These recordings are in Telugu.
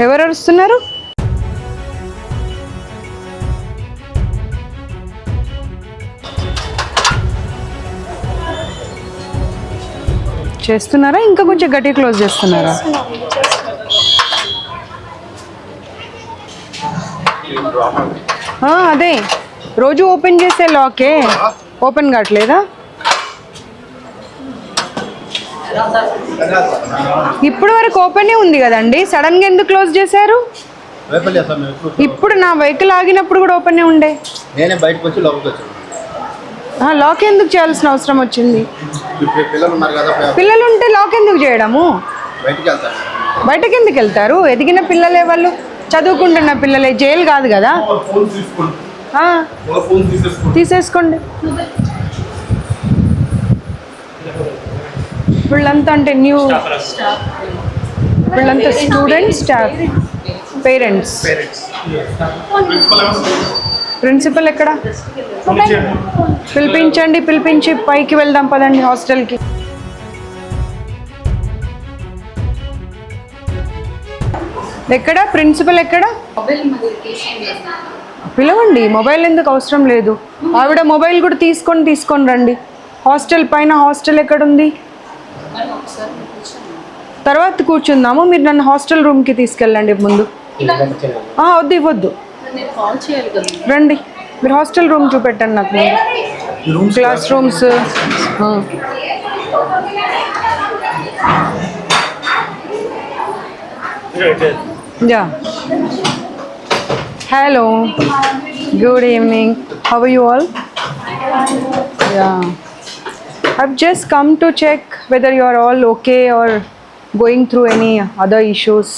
ఎవరు వస్తున్నారు? చేస్తున్నారా? ఇంకా కొంచెం గట్టిగా క్లోజ్ చేస్తున్నారా? అదే రోజు ఓపెన్ చేసే లాకే ఓపెన్ కావట్లేదా? ఇప్పుడు వరకు ఓపెనే ఉంది కదండి, సడన్గా ఎందుకు క్లోజ్ చేశారు? ఇప్పుడు నా వెహికల్ ఆగినప్పుడు కూడా ఓపెనే ఉండే. లాక్ ఎందుకు చేయాల్సిన అవసరం వచ్చింది? పిల్లలు ఉంటే లాక్ ఎందుకు చేయడము? బయటకి ఎందుకు వెళ్తారు? ఎదిగిన పిల్లలే, వాళ్ళు చదువుకుంటున్న పిల్లలే, జైలు కాదు కదా. తీసేసుకోండి. వీళ్ళంతా అంటే న్యూ, వీళ్ళంతా స్టూడెంట్స్, స్టాఫ్, పేరెంట్స్. ప్రిన్సిపల్ ఎక్కడ? పిలిపించండి, పిలిపించి పైకి వెళ్దాం పదండి హాస్టల్కి. ఎక్కడ ప్రిన్సిపల్ ఎక్కడ? పిలవండి. మొబైల్ ఎందుకు అవసరం లేదు. ఆవిడ మొబైల్ కూడా తీసుకొని రండి. హాస్టల్ పైన, హాస్టల్ ఎక్కడుంది? తర్వాత కూర్చుందాము. మీరు నన్ను హాస్టల్ రూమ్కి తీసుకెళ్ళండి ముందు. వద్దు, ఇవ్వద్దు, రండి. మీరు హాస్టల్ రూమ్ చూపెట్టండి నాకు ముందు. Class rooms. Yeah. Hello. Good evening. How are you all? Yeah. I've just come to check whether you are all okay or going through any other issues.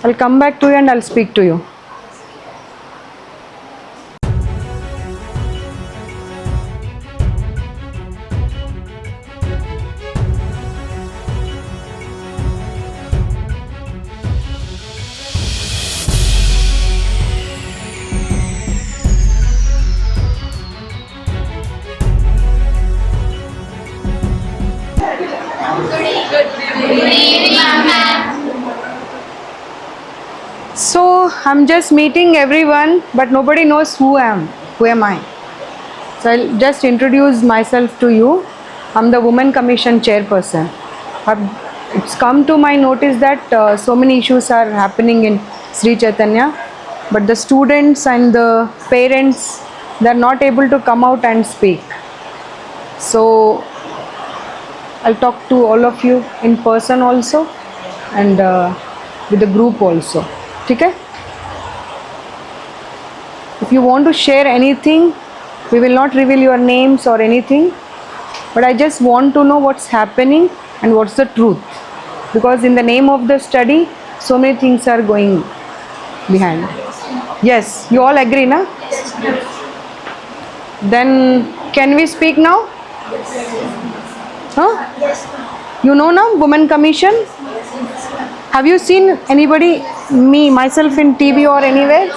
I'll come back to you and I'll speak to you. So I'm just meeting everyone, but nobody knows who am I. So I'll just introduce myself to you. I'm the Women Commission Chairperson. It's come to my notice that so many issues are happening in Sri Chaitanya, but the students and the parents, they're not able to come out and speak. So I'll talk to all of you in person also, and with the group also. Okay? If you want to share anything, we will not reveal your names or anything, but I just want to know what's happening and what's the truth, because in the name of the study, so many things are going behind. Yes, you all agree, na? Then can we speak now? Huh? You know now, Women Commission? Have you seen anybody, myself in TV or anywhere?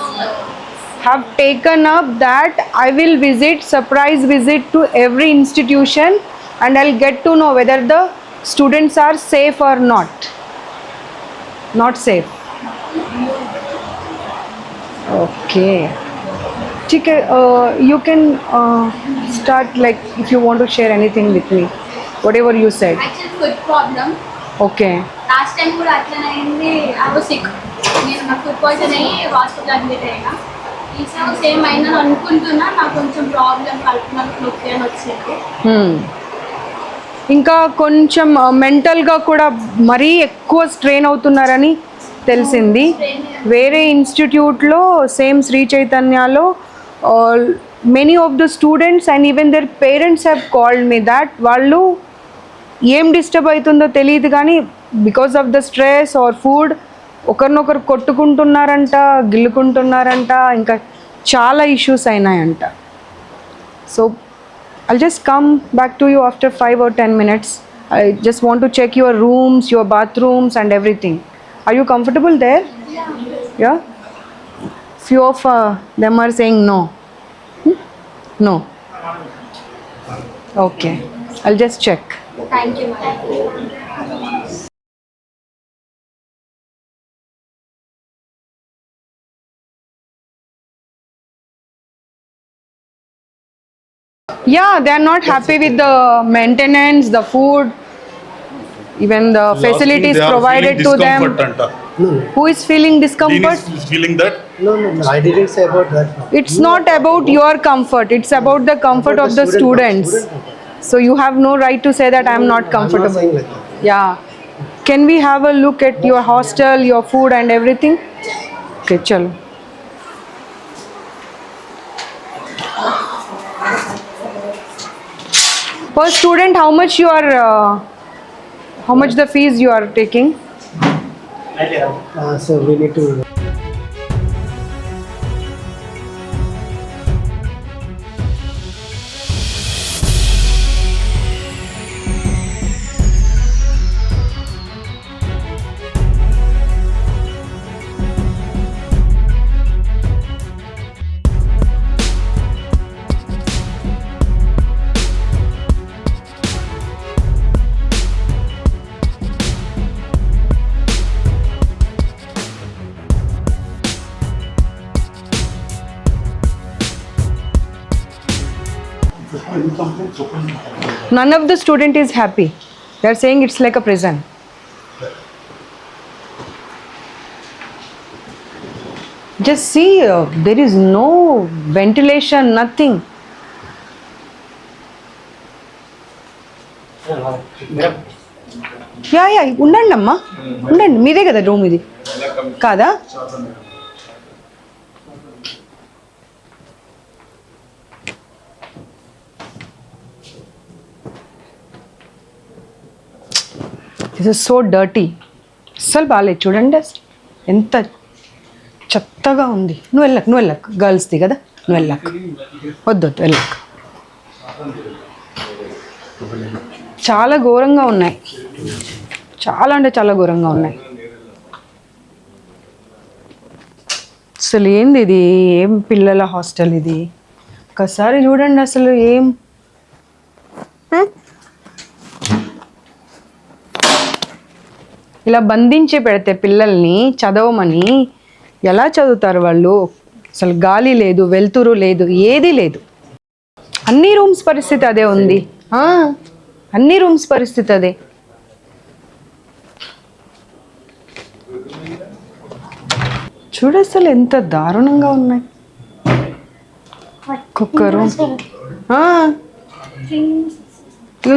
Have taken up that I will surprise visit to every institution, and I'll get to know whether the students are safe or not. Not safe. Okay. You can start, like, if you want to share anything with me, whatever you said. Actually, food problem. Okay. Last time కూడా అట్లనే అయింది. I was sick. నేను నాకు ఫుడ్ పాయిజన్ అయ్యి హాస్పిటల్ అడ్మిట్ అయినా. ఈసారి సేమ్ అయిందని అనుకుంటున్నా. నాకు కొంచెం ప్రాబ్లం కడుపులో నొప్పి అని వచ్చింది. ఇంకా కొంచెం మెంటల్గా కూడా మరీ ఎక్కువ స్ట్రెయిన్ అవుతున్నారని తెలిసింది. వేరే ఇన్స్టిట్యూట్లో, సేమ్ శ్రీ చైతన్యలో, many of the students and even their parents have called me that వాళ్ళు ఏం డిస్టర్బ్ అవుతుందో తెలియదు కానీ because of the stress or food ఒకరినొకరు కొట్టుకుంటున్నారంట, గిల్లుకుంటున్నారంట, ఇంకా చాలా ఇష్యూస్ అయినాయంట. So I'll just come back to you after 5 or 10 minutes. I just want to check your rooms, your bathrooms and everything. Are you comfortable there? Yeah? Few of them are saying no. No. Okay. I'll just check. Thank you madam. Yeah, they are not happy with the maintenance, the food, even the facilities provided to them. Who is feeling discomfort? Is feeling that No, I didn't say about that. It's not about your comfort, it's about the comfort of the students. So you have no right to say that I am not I'm not comfortable. saying like that. Yeah. Can we have a look at your hostel, your food and everything? Okay, chalo. Per student, how much you are, how much the fees you are taking? So we need to. None of the student is happy. They are saying it's like a prison. Just see, there is no ventilation, nothing. Yeah ఉండండి అమ్మా ఉండండి, మీదే కదా రూమ్ ఇది కాదా? This is so dirty. అస్సలు బాగాలేదు చూడండి, ఎంత చెత్తగా ఉంది. నువ్వు వెళ్ళకు గర్ల్స్ది కదా, నువ్వు వెళ్ళకు, వద్దు వెళ్ళకు. చాలా ఘోరంగా ఉన్నాయి, చాలా అంటే చాలా ఘోరంగా ఉన్నాయి. అసలు ఏంది ఇది, ఏం పిల్లల హాస్టల్ ఇది? ఒకసారి చూడండి అసలు ఏం ఇలా బంధించి పెడితే పిల్లల్ని చదవమని ఎలా చదువుతారు వాళ్ళు? అసలు గాలి లేదు, వెలుతురు లేదు, ఏది లేదు. అన్ని రూమ్స్ పరిస్థితి అదే ఉంది. అన్ని రూమ్స్ పరిస్థితి అదే. చూడు అసలు ఎంత దారుణంగా ఉన్నాయి. ఒక్కొక్క రూమ్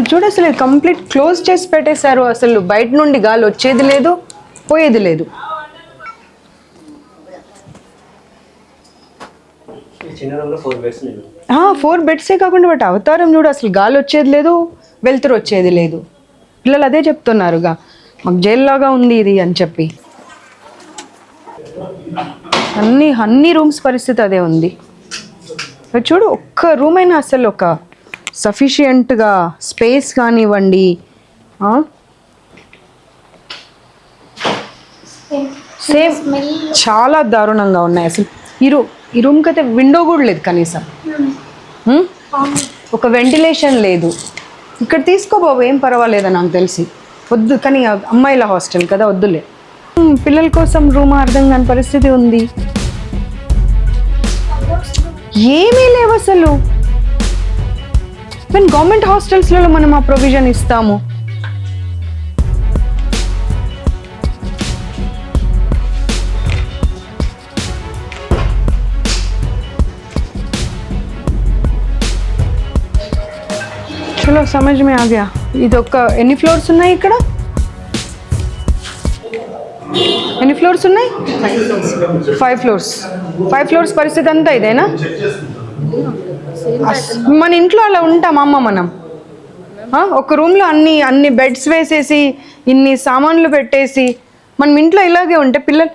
చూడు అసలు కంప్లీట్ క్లోజ్ చేసి పెట్టేశారు. అసలు బయట నుండి గాలి వచ్చేది లేదు, పోయేది లేదు. 4 బెడ్సే కాకుండా వాటి అవతారం చూడు, అసలు గాలి వచ్చేది లేదు, వెలుతురు వచ్చేది లేదు. పిల్లలు అదే చెప్తున్నారుగా, మాకు జైల్లాగా ఉంది ఇది అని చెప్పి. అన్ని రూమ్స్ పరిస్థితి అదే ఉంది. చూడు, ఒక్క రూమ్ అయినా అసలు ఒక సఫిషియంట్గా స్పేస్ కానివ్వండి. సేమ్ చాలా దారుణంగా ఉన్నాయి అసలు. ఈ రూమ్కి అయితే విండో కూడా లేదు కనీసం, ఒక వెంటిలేషన్ లేదు. ఇక్కడ తీసుకో బాబు, ఏం పర్వాలేదా నాకు తెలిసి. వద్దు, కానీ అమ్మాయిల హాస్టల్ కదా, వద్దులే. పిల్లల కోసం రూమ్ అర్థం కాని పరిస్థితి ఉంది. ఏమీ లేవు అసలు. ఈవెన్ గవర్నమెంట్ హాస్టల్స్లలో మనం ఆ ప్రొవిజన్ ఇస్తాము. చలో సమజ్ మే ఆ గయా. ఇది ఎన్ని ఫ్లోర్స్ ఉన్నాయి ఇక్కడ? ఎన్ని ఫ్లోర్స్ ఉన్నాయి? 5 ఫ్లోర్స్. 5 ఫ్లోర్స్ పరిస్థితి అంతా ఇదేనా? మన ఇంట్లో అలా ఉంటామా అమ్మ మనం? ఒక రూమ్లో అన్ని బెడ్స్ వేసేసి ఇన్ని సామాన్లు పెట్టేసి మనం ఇంట్లో ఇలాగే ఉంటే పిల్లలు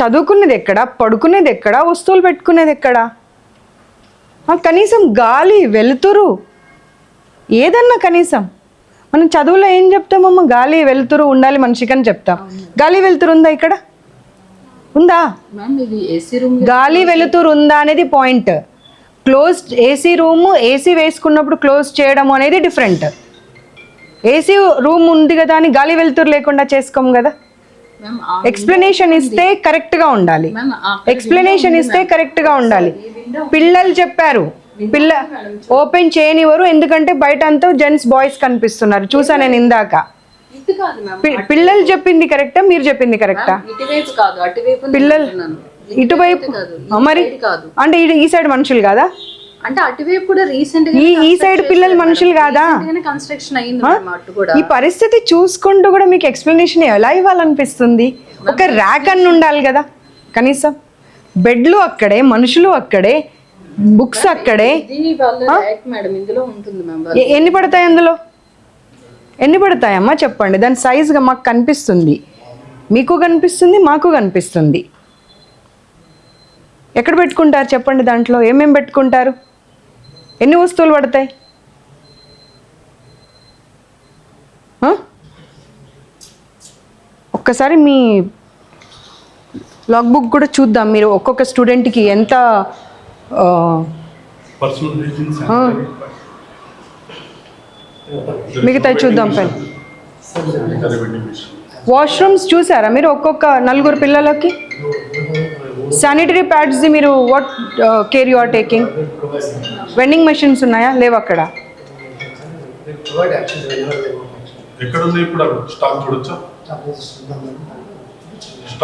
చదువుకునేది ఎక్కడ, పడుకునేది ఎక్కడ, వస్తువులు పెట్టుకునేది ఎక్కడ? కనీసం గాలి, వెలుతురు ఏదన్నా కనీసం. మనం చదువులో ఏం చెప్తామమ్మా? గాలి వెలుతురు ఉండాలి మనిషికి అని చెప్తాం. గాలి వెలుతురు ఉందా ఇక్కడ? ఉందా? గాలి వెలుతురు ఉందా అనేది point. Close AC room, AC వేసుకున్నప్పుడు క్లోజ్ చేయడం అనేది డిఫరెంట్. ఏసీ రూమ్ ఉంది కదా అని గాలి వెలుతురు లేకుండా చేసుకోం కదా. ఎక్స్ప్లెనేషన్ ఇస్తే కరెక్ట్గా ఉండాలి. ఎక్స్ప్లెనేషన్ ఇస్తే కరెక్ట్గా ఉండాలి. పిల్లలు చెప్పారు, ఓపెన్ చేయనివ్వరు ఎందుకంటే బయట అంతా జెంట్స్ బాయ్స్ కనిపిస్తున్నారు, చూసా నేను ఇందాక. పిల్లలు చెప్పింది కరెక్టా, మీరు చెప్పింది కరెక్టా? పిల్లలు ఇటువైపు మరి అంటే ఈ సైడ్ మనుషులు కాదా? అంటే అటువైపు కూడా రీసెంట్ ఈ సైడ్ పిల్లలు మనుషులు కాదా? కన్స్ట్రక్షన్ అయింది. ఈ పరిస్థితి చూసుకుంటూ కూడా మీకు ఎక్స్ప్లెనేషన్ ఎలా ఇవ్వాలనిపిస్తుంది? ఒక ర్యాక్ అన్ని ఉండాలి కదా కనీసం. బెడ్లు అక్కడే, మనుషులు అక్కడే, బుక్స్ అక్కడే. మేడం ఇందులో ఉంటుంది మ్యామ్. ఎన్ని పడతాయి అందులో? ఎన్ని పడతాయమ్మా చెప్పండి. దాని సైజుగా మాకు కనిపిస్తుంది, మీకు కనిపిస్తుంది, మాకు కనిపిస్తుంది. ఎక్కడ పెట్టుకుంటారు చెప్పండి? దాంట్లో ఏమేమి పెట్టుకుంటారు? ఎన్ని వస్తువులు పడతాయి? ఒక్కసారి మీ లాగ్ బుక్ కూడా చూద్దాం. మీరు ఒక్కొక్క స్టూడెంట్కి ఎంత మిగతా చూద్దాం. పైన వాష్రూమ్స్ చూసారా మీరు? ఒక్కొక్క 4 పిల్లలకి శానిటరీ ప్యాడ్స్ మీరు what care you are taking? Vending machines ఉన్నాయా? లేవు అక్కడ.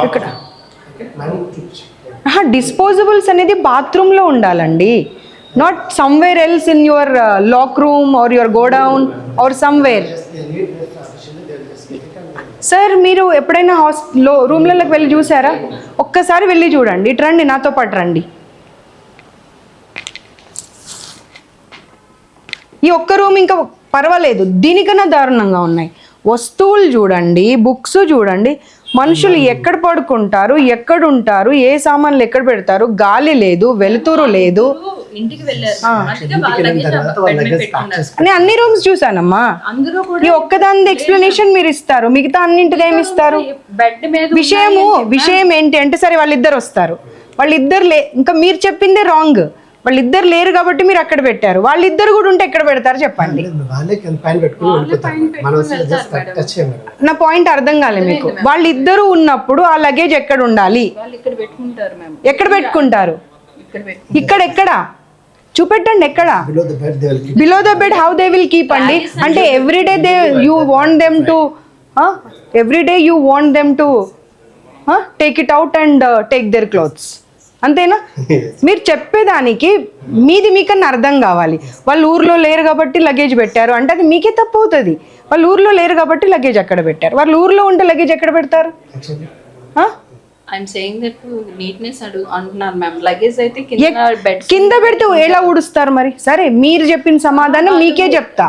ఇక్కడ డిస్పోజబుల్స్ అనేది బాత్రూంలో ఉండాలండి, not somewhere else in your lock room or your godown or somewhere. Sir మీరు ఎప్పుడైనా రూమ్లలోకి వెళ్ళి చూసారా? ఒక్కసారి వెళ్ళి చూడండి. ఇటు రండి, నాతో పాటు రండి. ఈ ఒక్క రూమ్ ఇంకా పర్వాలేదు, దీనికన్నా దారుణంగా ఉన్నాయి. వస్తువులు చూడండి, బుక్స్ చూడండి, మనుషులు ఎక్కడ పడుకుంటారు, ఎక్కడ ఉంటారు, ఏ సామాన్లు ఎక్కడ పెడతారు, గాలి లేదు, వెలుతురు లేదు. నేను అన్ని రూమ్స్ చూసానమ్మా. ఈ ఒక్కదాని ఎక్స్ప్లెనేషన్ మీరు ఇస్తారు, మిగతా అన్నింటిది ఏమి ఇస్తారు? విషయం ఏంటి అంటే, సరే వాళ్ళిద్దరు వస్తారు, వాళ్ళిద్దరు ఇంకా మీరు చెప్పిందే రాంగ్. వాళ్ళిద్దరు లేరు కాబట్టి మీరు అక్కడ పెట్టారు. వాళ్ళిద్దరు కూడా ఉంటే ఎక్కడ పెడతారు చెప్పండి? నా పాయింట్ అర్థం కాలేదు మీకు. వాళ్ళిద్దరు ఉన్నప్పుడు ఆ లగేజ్ ఎక్కడ ఉండాలి? ఎక్కడ పెట్టుకుంటారు? ఇక్కడ చూపెట్టండి. ఎక్కడ? Below the bed. How they will keep అండి? అంటే everyday you want them to take it out and take their clothes, అంతేనా? మీరు చెప్పేదానికి మీది మీకన్నా అర్థం కావాలి. వాళ్ళు ఊర్లో లేరు కాబట్టి లగేజ్ పెట్టారు అంటే అది మీకే తప్పు అవుతుంది. వాళ్ళు ఊర్లో లేరు కాబట్టి లగేజ్ అక్కడ పెట్టారు. వాళ్ళు ఊర్లో ఉంటే లగేజ్ ఎక్కడ పెడతారు? కింద పెడితే ఎలా ఊడుస్తారు మరి? సరే మీరు చెప్పిన సమాధానం మీకే చెప్తా.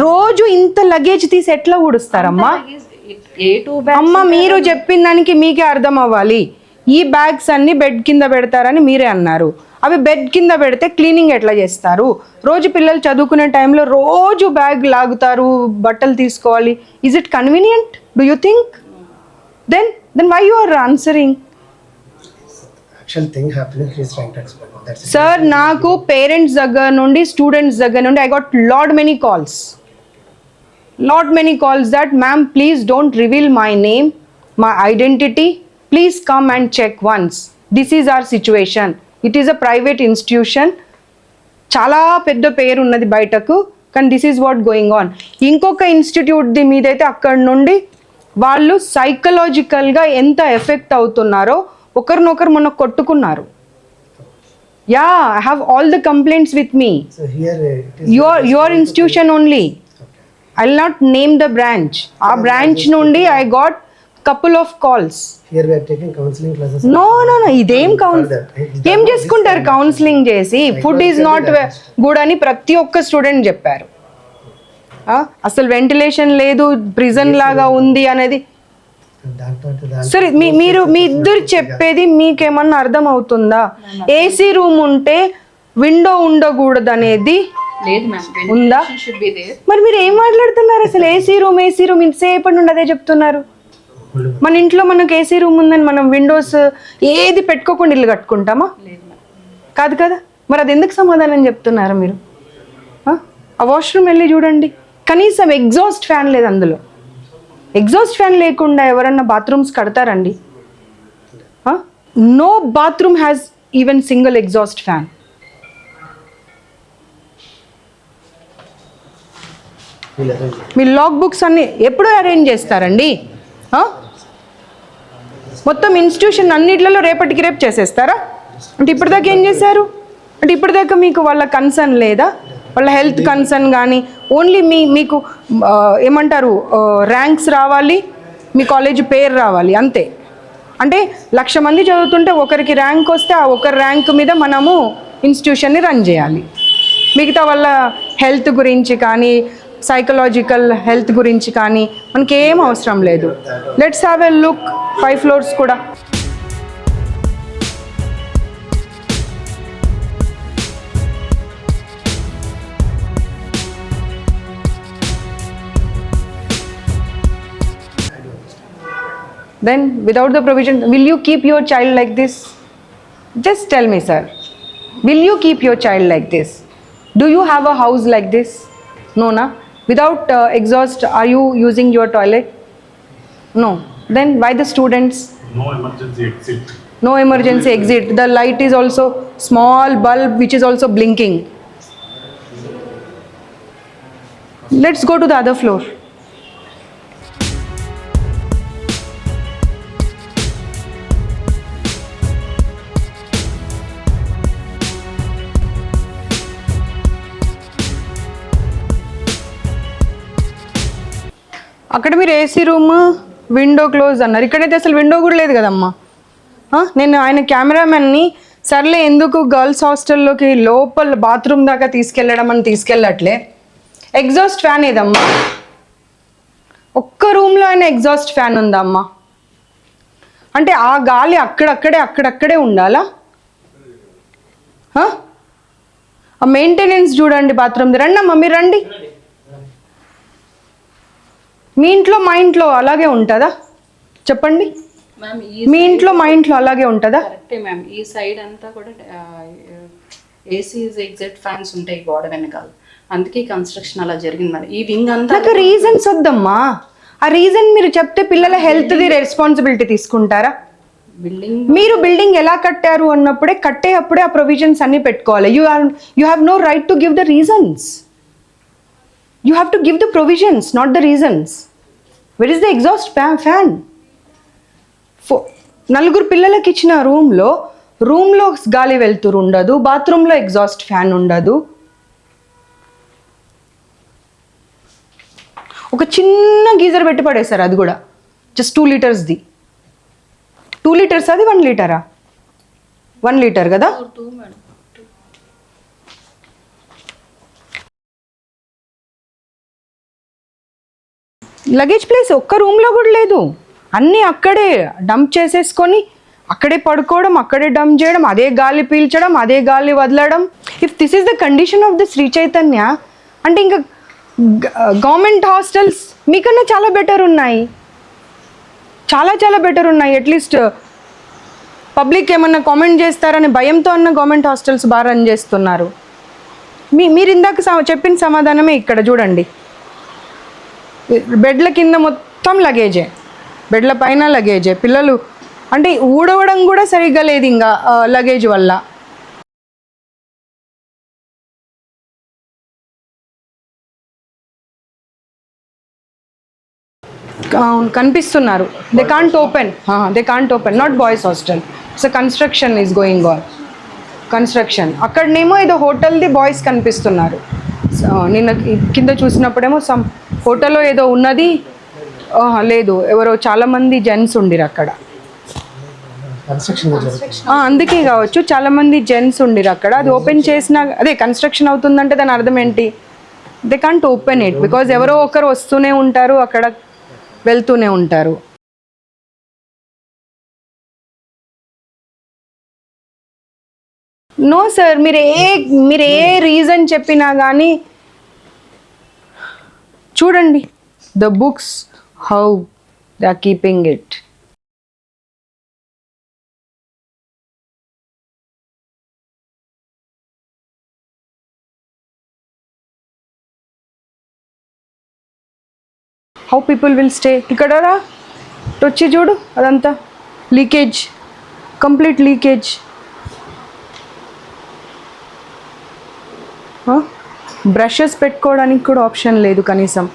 రోజు ఇంత లగేజ్ తీసి ఎట్లా ఊడుస్తారమ్మా? అమ్మ మీరు చెప్పిన దానికి మీకే అర్థం అవ్వాలి. ఈ బ్యాగ్స్ అన్ని బెడ్ కింద పెడతారని మీరే అన్నారు. అవి బెడ్ కింద పెడితే క్లీనింగ్ ఎట్లా చేస్తారు? రోజు పిల్లలు చదువుకునే టైంలో రోజు బ్యాగ్ లాగుతారు, బట్టలు తీసుకోవాలి. Is it convenient? Do you think? Then why you are answering? Sir నాకు పేరెంట్స్ దగ్గర నుండి, స్టూడెంట్స్ దగ్గర నుండి I got lot many calls that ma'am please don't reveal my name, my identity, please come and check once. This is our situation. It is a private institution. చాలా పెద్ద పేరు ఉన్నది బయటకు, కానీ this is what going on. ఇంకొక ఇన్స్టిట్యూట్ది మీదైతే అక్కడ నుండి వాళ్ళు సైకలాజికల్గా ఎంత ఎఫెక్ట్ అవుతున్నారో ఒకరినొకరు మొన్న కొట్టుకున్నారు. Yeah, I have all the complaints with me. Your institution only. I will not name the branch. ఆ బ్రాంచ్ నుండి I got couple of calls. Here we are taking counseling classes. No, ఇదేం ఏం చేసుకుంటారు కౌన్సిలింగ్ చేసి? ఫుడ్ ఈజ్ నాట్ గుడ్ అని ప్రతి ఒక్క స్టూడెంట్ చెప్పారు. అసలు వెంటిలేషన్ లేదు, ప్రిజన్ లాగా ఉంది అనేది. సరే మీరు మీ ఇద్దరు చెప్పేది మీకేమన్నా అర్థం అవుతుందా? ఏసీ రూమ్ ఉంటే విండో ఉండకూడదు అనేది ఉందా? మరి మీరు ఏం మాట్లాడుతున్నారు అసలు? ఏసీ రూమ్ ఇంతసేపటి నుండి అదే చెప్తున్నారు. మన ఇంట్లో మనకు ఏసీ రూమ్ ఉందని మనం విండోస్ ఏది పెట్టుకోకుండా ఇల్లు కట్టుకుంటామా? కాదు కదా. మరి అది ఎందుకు సమాధానం చెప్తున్నారు మీరు? ఆ వాష్రూమ్ వెళ్ళి చూడండి, కనీసం ఎగ్జాస్ట్ ఫ్యాన్ లేదు అందులో. ఎగ్జాస్ట్ ఫ్యాన్ లేకుండా ఎవరన్నా బాత్రూమ్స్ కడతారండి? No bathroom has even single exhaust fan. మీ లాగ్ బుక్స్ అన్నీ ఎప్పుడు అరేంజ్ చేస్తారండి? మొత్తం ఇన్స్టిట్యూషన్ అన్నిట్లలో రేపటికి రేపు చేసేస్తారా? అంటే ఇప్పటిదాకా ఏం చేశారు? అంటే ఇప్పటిదాకా మీకు వాళ్ళ కన్సర్న్ లేదా? వాళ్ళ హెల్త్ కన్సర్న్ కానీ ఓన్లీ మీకు ఏమంటారు, ర్యాంక్స్ రావాలి, మీ కాలేజ్ పేరు రావాలి, అంతే. అంటే 1,00,000 మంది చదువుతుంటే ఒకరికి ర్యాంక్ వస్తే ఆ ఒకరి ర్యాంక్ మీద మనము ఇన్స్టిట్యూషన్ని రన్ చేయాలి. మిగతా వాళ్ళ హెల్త్ గురించి కానీ సైకలాజికల్ హెల్త్ గురించి కానీ మనకి ఏం అవసరం లేదు. Let's have a look 5 floors కూడా. Then without the provision, will you keep your child like this? Just tell me, sir. Will you keep your child like this? Do you have a house like this? No, na? Without exhaust, are you using your toilet? No. Then why the students? No emergency exit. No emergency exit. The light is also small bulb which is also blinking. Let's go to the other floor. అక్కడ మీరు ఏసీ రూమ్, విండో క్లోజ్ అన్నారు. ఇక్కడైతే అసలు విండో కూడా లేదు కదమ్మా. నేను ఆయన కెమెరామెన్ని సర్లే ఎందుకు గర్ల్స్ హాస్టల్లోకి లోపల బాత్రూమ్ దాకా తీసుకెళ్ళడం అని తీసుకెళ్ళట్లే. ఎగ్జాస్ట్ ఫ్యాన్ ఏదమ్మా? ఒక్క రూమ్లో అయినా ఎగ్జాస్ట్ ఫ్యాన్ ఉందా అమ్మా? అంటే ఆ గాలి అక్కడక్కడే ఉండాలా? ఆ మెయింటెనెన్స్ చూడండి బాత్రూమ్ది. రండి అమ్మా, మీరు రండి. మీ ఇంట్లో మా ఇంట్లో అలాగే ఉంటుందా చెప్పండి? మ్యామ్ మీ ఇంట్లో మా ఇంట్లో అలాగే ఉంటుందా? కరెక్టే మ్యామ్. ఈ సైడ్ అంతా కూడా ఏసీస్ ఎగ్జిట్ ఫ్యాన్స్ ఉంటాయి గోడ వెనకాల, అందుకే కన్స్ట్రక్షన్ అలా జరిగింది. మరి ఈ వింగ్ అంతా నాకు రీజన్స్ వద్దమ్మా. ఆ రీజన్ మీరు చెప్తే పిల్లల హెల్త్ది రెస్పాన్సిబిలిటీ తీసుకుంటారా? బిల్డింగ్ మీరు బిల్డింగ్ ఎలా కట్టారు అన్నప్పుడే కట్టేటప్పుడే ఆ ప్రొవిజన్స్ అన్ని పెట్టుకోవాలి. You have no right to give the reasons. You have to give the provisions, not the reasons. Where is the exhaust fan? నలుగురు పిల్లలకి ఇచ్చిన రూమ్లో గాలి వెళ్తురు ఉండదు, బాత్రూంలో ఎగ్జాస్ట్ ఫ్యాన్ ఉండదు. ఒక చిన్న గీజర్ పెట్టి పడేశారు, అది కూడా జస్ట్ 2 లీటర్స్ది. 2 లీటర్స్ అది 1 లీటరా? 1 లీటర్ కదా. మేడం. లగేజ్ ప్లేస్ ఒక్క రూమ్లో కూడా లేదు. అన్నీ అక్కడే డంప్ చేసేసుకొని అక్కడే పడుకోవడం, అక్కడే డంప్ చేయడం, అదే గాలి పీల్చడం, అదే గాలి వదలడం. If this is the condition of the Sri Chaitanya అంటే ఇంకా గవర్నమెంట్ హాస్టల్స్ మీకన్నా చాలా బెటర్ ఉన్నాయి, చాలా బెటర్ ఉన్నాయి. అట్లీస్ట్ పబ్లిక్ ఏమన్నా కామెంట్ చేస్తారని భయంతో అన్న గవర్నమెంట్ హాస్టల్స్ బాగా రన్ చేస్తున్నారు. మీరు ఇందాక చెప్పిన సమాధానమే ఇక్కడ చూడండి. బెడ్ల కింద మొత్తం లగేజే, బెడ్ల పైన లగేజే. పిల్లలు అంటే ఊడవడం కూడా సరిగ్గా లేదు ఇంకా లగేజ్ వల్ల. కనిపిస్తున్నారు. They can't open not boys hostel. So construction is going on. అక్కడనేమో ఏదో హోటల్ది బాయ్స్ కనిపిస్తున్నారు. నిన్న కింద చూసినప్పుడేమో సమ్ హోటల్లో ఏదో ఉన్నది, లేదు ఎవరో చాలామంది జెంట్స్ ఉండిరు అక్కడ. అందుకే కావచ్చు చాలామంది జెంట్స్ ఉండిరు అక్కడ. అది ఓపెన్ చేసిన అదే కన్స్ట్రక్షన్ అవుతుందంటే దాని అర్థం ఏంటి? They can't open it because ఎవరో ఒకరు వస్తూనే ఉంటారు, అక్కడ వెళ్తూనే ఉంటారు. నో సార్, మీరు ఏ రీజన్ చెప్పినా కానీ చూడండి the books, how they are keeping it. How people will stay. ఇక్కడ రా, వచ్చి చూడు, అదంతా లీకేజ్, కంప్లీట్ లీకేజ్. బ్రషెస్ పెట్టుకోవడానికి కూడా ఆప్షన్ లేదు కనీసం.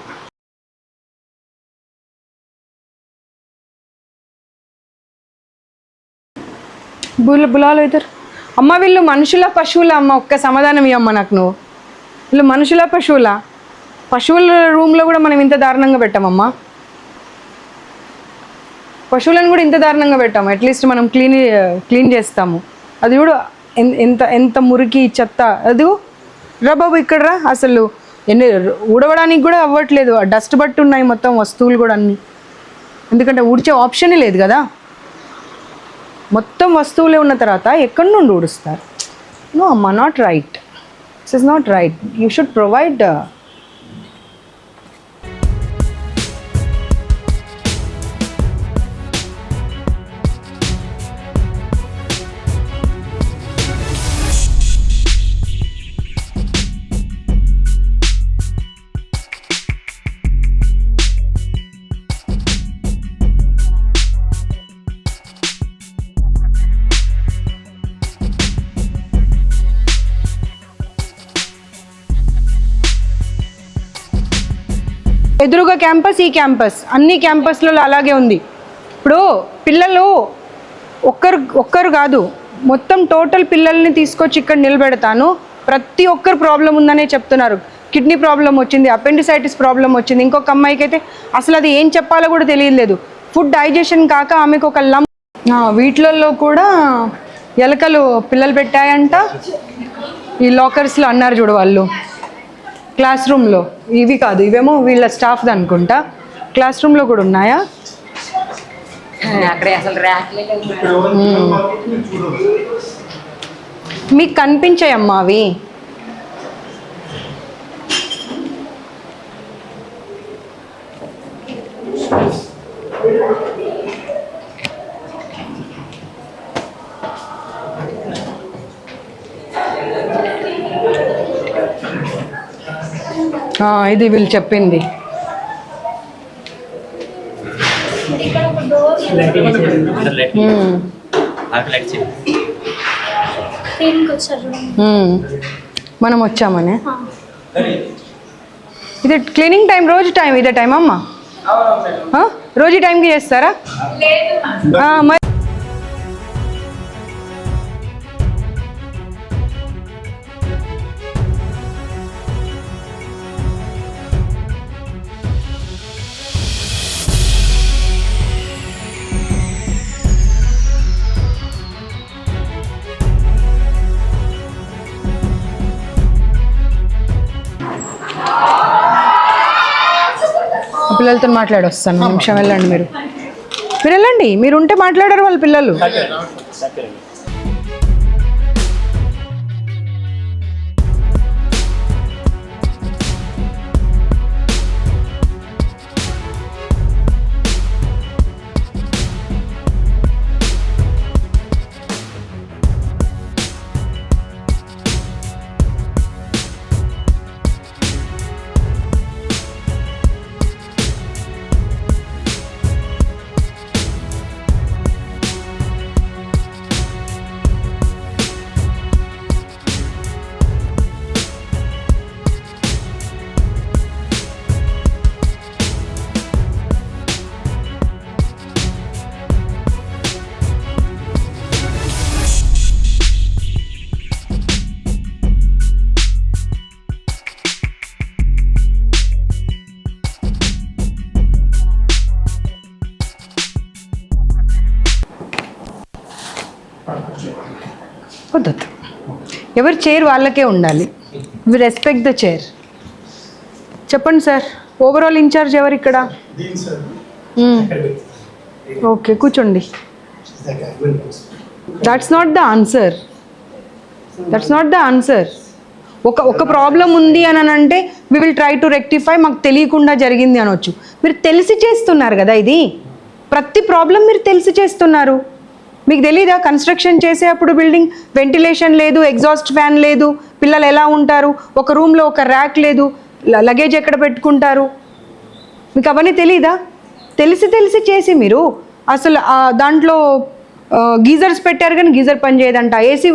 బులాలు ఇద్దరు. అమ్మ వీళ్ళు మనుషుల పశువుల అమ్మ? ఒక్క సమాధానం ఇవ్వమ్మ నాకు నువ్వు. వీళ్ళు మనుషుల పశువుల? పశువుల రూమ్లో కూడా మనం ఇంత దారుణంగా పెట్టామమ్మా. పశువులను కూడా ఇంత దారుణంగా పెట్టాము. అట్లీస్ట్ మనం క్లీన్ చేస్తాము. అది కూడా ఎంత ఎంత మురికి చెత్త. అది రా బాబు ఇక్కడ రా. అసలు ఊడవడానికి కూడా అవ్వట్లేదు. డస్ట్ బట్టి ఉన్నాయి మొత్తం వస్తువులు కూడా అన్నీ. ఎందుకంటే ఊడ్చే ఆప్షనే లేదు కదా. మొత్తం వస్తువులే ఉన్న తర్వాత ఎక్కడి నుండి ఊడుస్తారు? నో అమ్మా, not right. This is not right. You should provide. ఎదురుగా క్యాంపస్, ఈ క్యాంపస్, అన్ని క్యాంపస్లలో అలాగే ఉంది. ఇప్పుడు పిల్లలు ఒక్కరు కాదు, మొత్తం టోటల్ పిల్లల్ని తీసుకొచ్చి ఇక్కడ నిలబెడతాను. ప్రతి ఒక్కరు ప్రాబ్లం ఉందనే చెప్తున్నారు. కిడ్నీ ప్రాబ్లం వచ్చింది, అపెండిసైటిస్ ప్రాబ్లం వచ్చింది. ఇంకొక అమ్మాయికి అయితే అసలు అది ఏం చెప్పాలో కూడా తెలియలేదు. ఫుడ్ డైజెషన్ కాక ఆమెకు ఒక వీటిలలో కూడా ఎలకలు పిల్లలు పెట్టాయంట. ఈ లాకర్స్లో అన్నారు చూడు వాళ్ళు, క్లాస్ రూమ్లో. ఇవి కాదు, ఇవేమో వీళ్ళ స్టాఫ్ది అనుకుంటా. క్లాస్ రూమ్లో కూడా ఉన్నాయా? అక్కడే అసలు ర్యాక్లే మీకు కనిపించాయమ్మా అవి? ఇది వీళ్ళు చెప్పింది. మనం వచ్చామనే. ఇది క్లీనింగ్ టైం, రోజు టైం ఇదే టైం అమ్మా? రోజు టైంకి చేస్తారా? మరి పిల్లలతో మాట్లాడొస్తాను. నిమిషం వెళ్ళండి. మీరు వెళ్ళండి. మీరు ఉంటే మాట్లాడారు వాళ్ళ పిల్లలు. వద్దొద్దు, ఎవరి చైర్ వాళ్ళకే ఉండాలి. We respect the chair. చెప్పండి సార్, ఓవరాల్ ఇన్ఛార్జ్ ఎవరు ఇక్కడ? ఓకే, కూర్చోండి. That's not the answer. That's not the answer. ఒక ప్రాబ్లం ఉంది అని అంటే we will try to rectify. మాకు తెలియకుండా జరిగింది అనొచ్చు. మీరు తెలిసి చేస్తున్నారు కదా. ఇది ప్రతి ప్రాబ్లం మీరు తెలిసి చేస్తున్నారు. మీకు తెలీదా? కన్స్ట్రక్షన్ చేసేటప్పుడు బిల్డింగ్ వెంటిలేషన్ లేదు, ఎగ్జాస్ట్ ఫ్యాన్ లేదు, పిల్లలు ఎలా ఉంటారు, ఒక రూమ్లో ఒక ర్యాక్ లేదు, లగేజ్ ఎక్కడ పెట్టుకుంటారు, మీకు అవన్నీ తెలీదా? తెలిసి చేసి మీరు అసలు దాంట్లో గీజర్స్ పెట్టారు కానీ గీజర్ పని చేయదంట. ఏసీ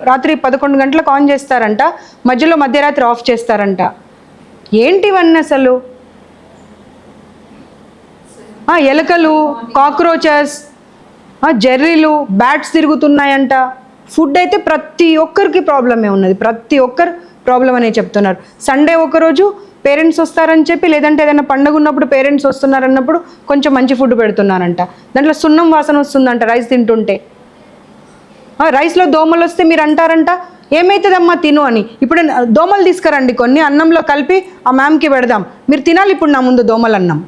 రాత్రి 11 గంటలకు ఆన్ చేస్తారంట, మధ్యరాత్రి ఆఫ్ చేస్తారంట. ఏంటివన్నీ అసలు? ఎలకలు, కాక్రోచెస్, జెర్రీలు, బ్యాట్స్ తిరుగుతున్నాయంట. ఫుడ్ అయితే ప్రతి ఒక్కరికి ప్రాబ్లమే ఉన్నది, ప్రతి ఒక్కరు ప్రాబ్లం అనే చెప్తున్నారు. సండే ఒకరోజు పేరెంట్స్ వస్తారని చెప్పి, లేదంటే ఏదైనా పండుగ ఉన్నప్పుడు పేరెంట్స్ వస్తున్నారన్నప్పుడు కొంచెం మంచి ఫుడ్ పెడుతున్నారంట. దాంట్లో సున్నం వాసన వస్తుందంట రైస్ తింటుంటే. రైస్లో దోమలు వస్తే మీరు అంటారంట ఏమవుతుందమ్మా తిను అని. ఇప్పుడు దోమలు తీసుకురండి కొన్ని, అన్నంలో కలిపి ఆ మ్యామ్కి పెడదాం. మీరు తినాలి ఇప్పుడు నా ముందు దోమలు అన్నం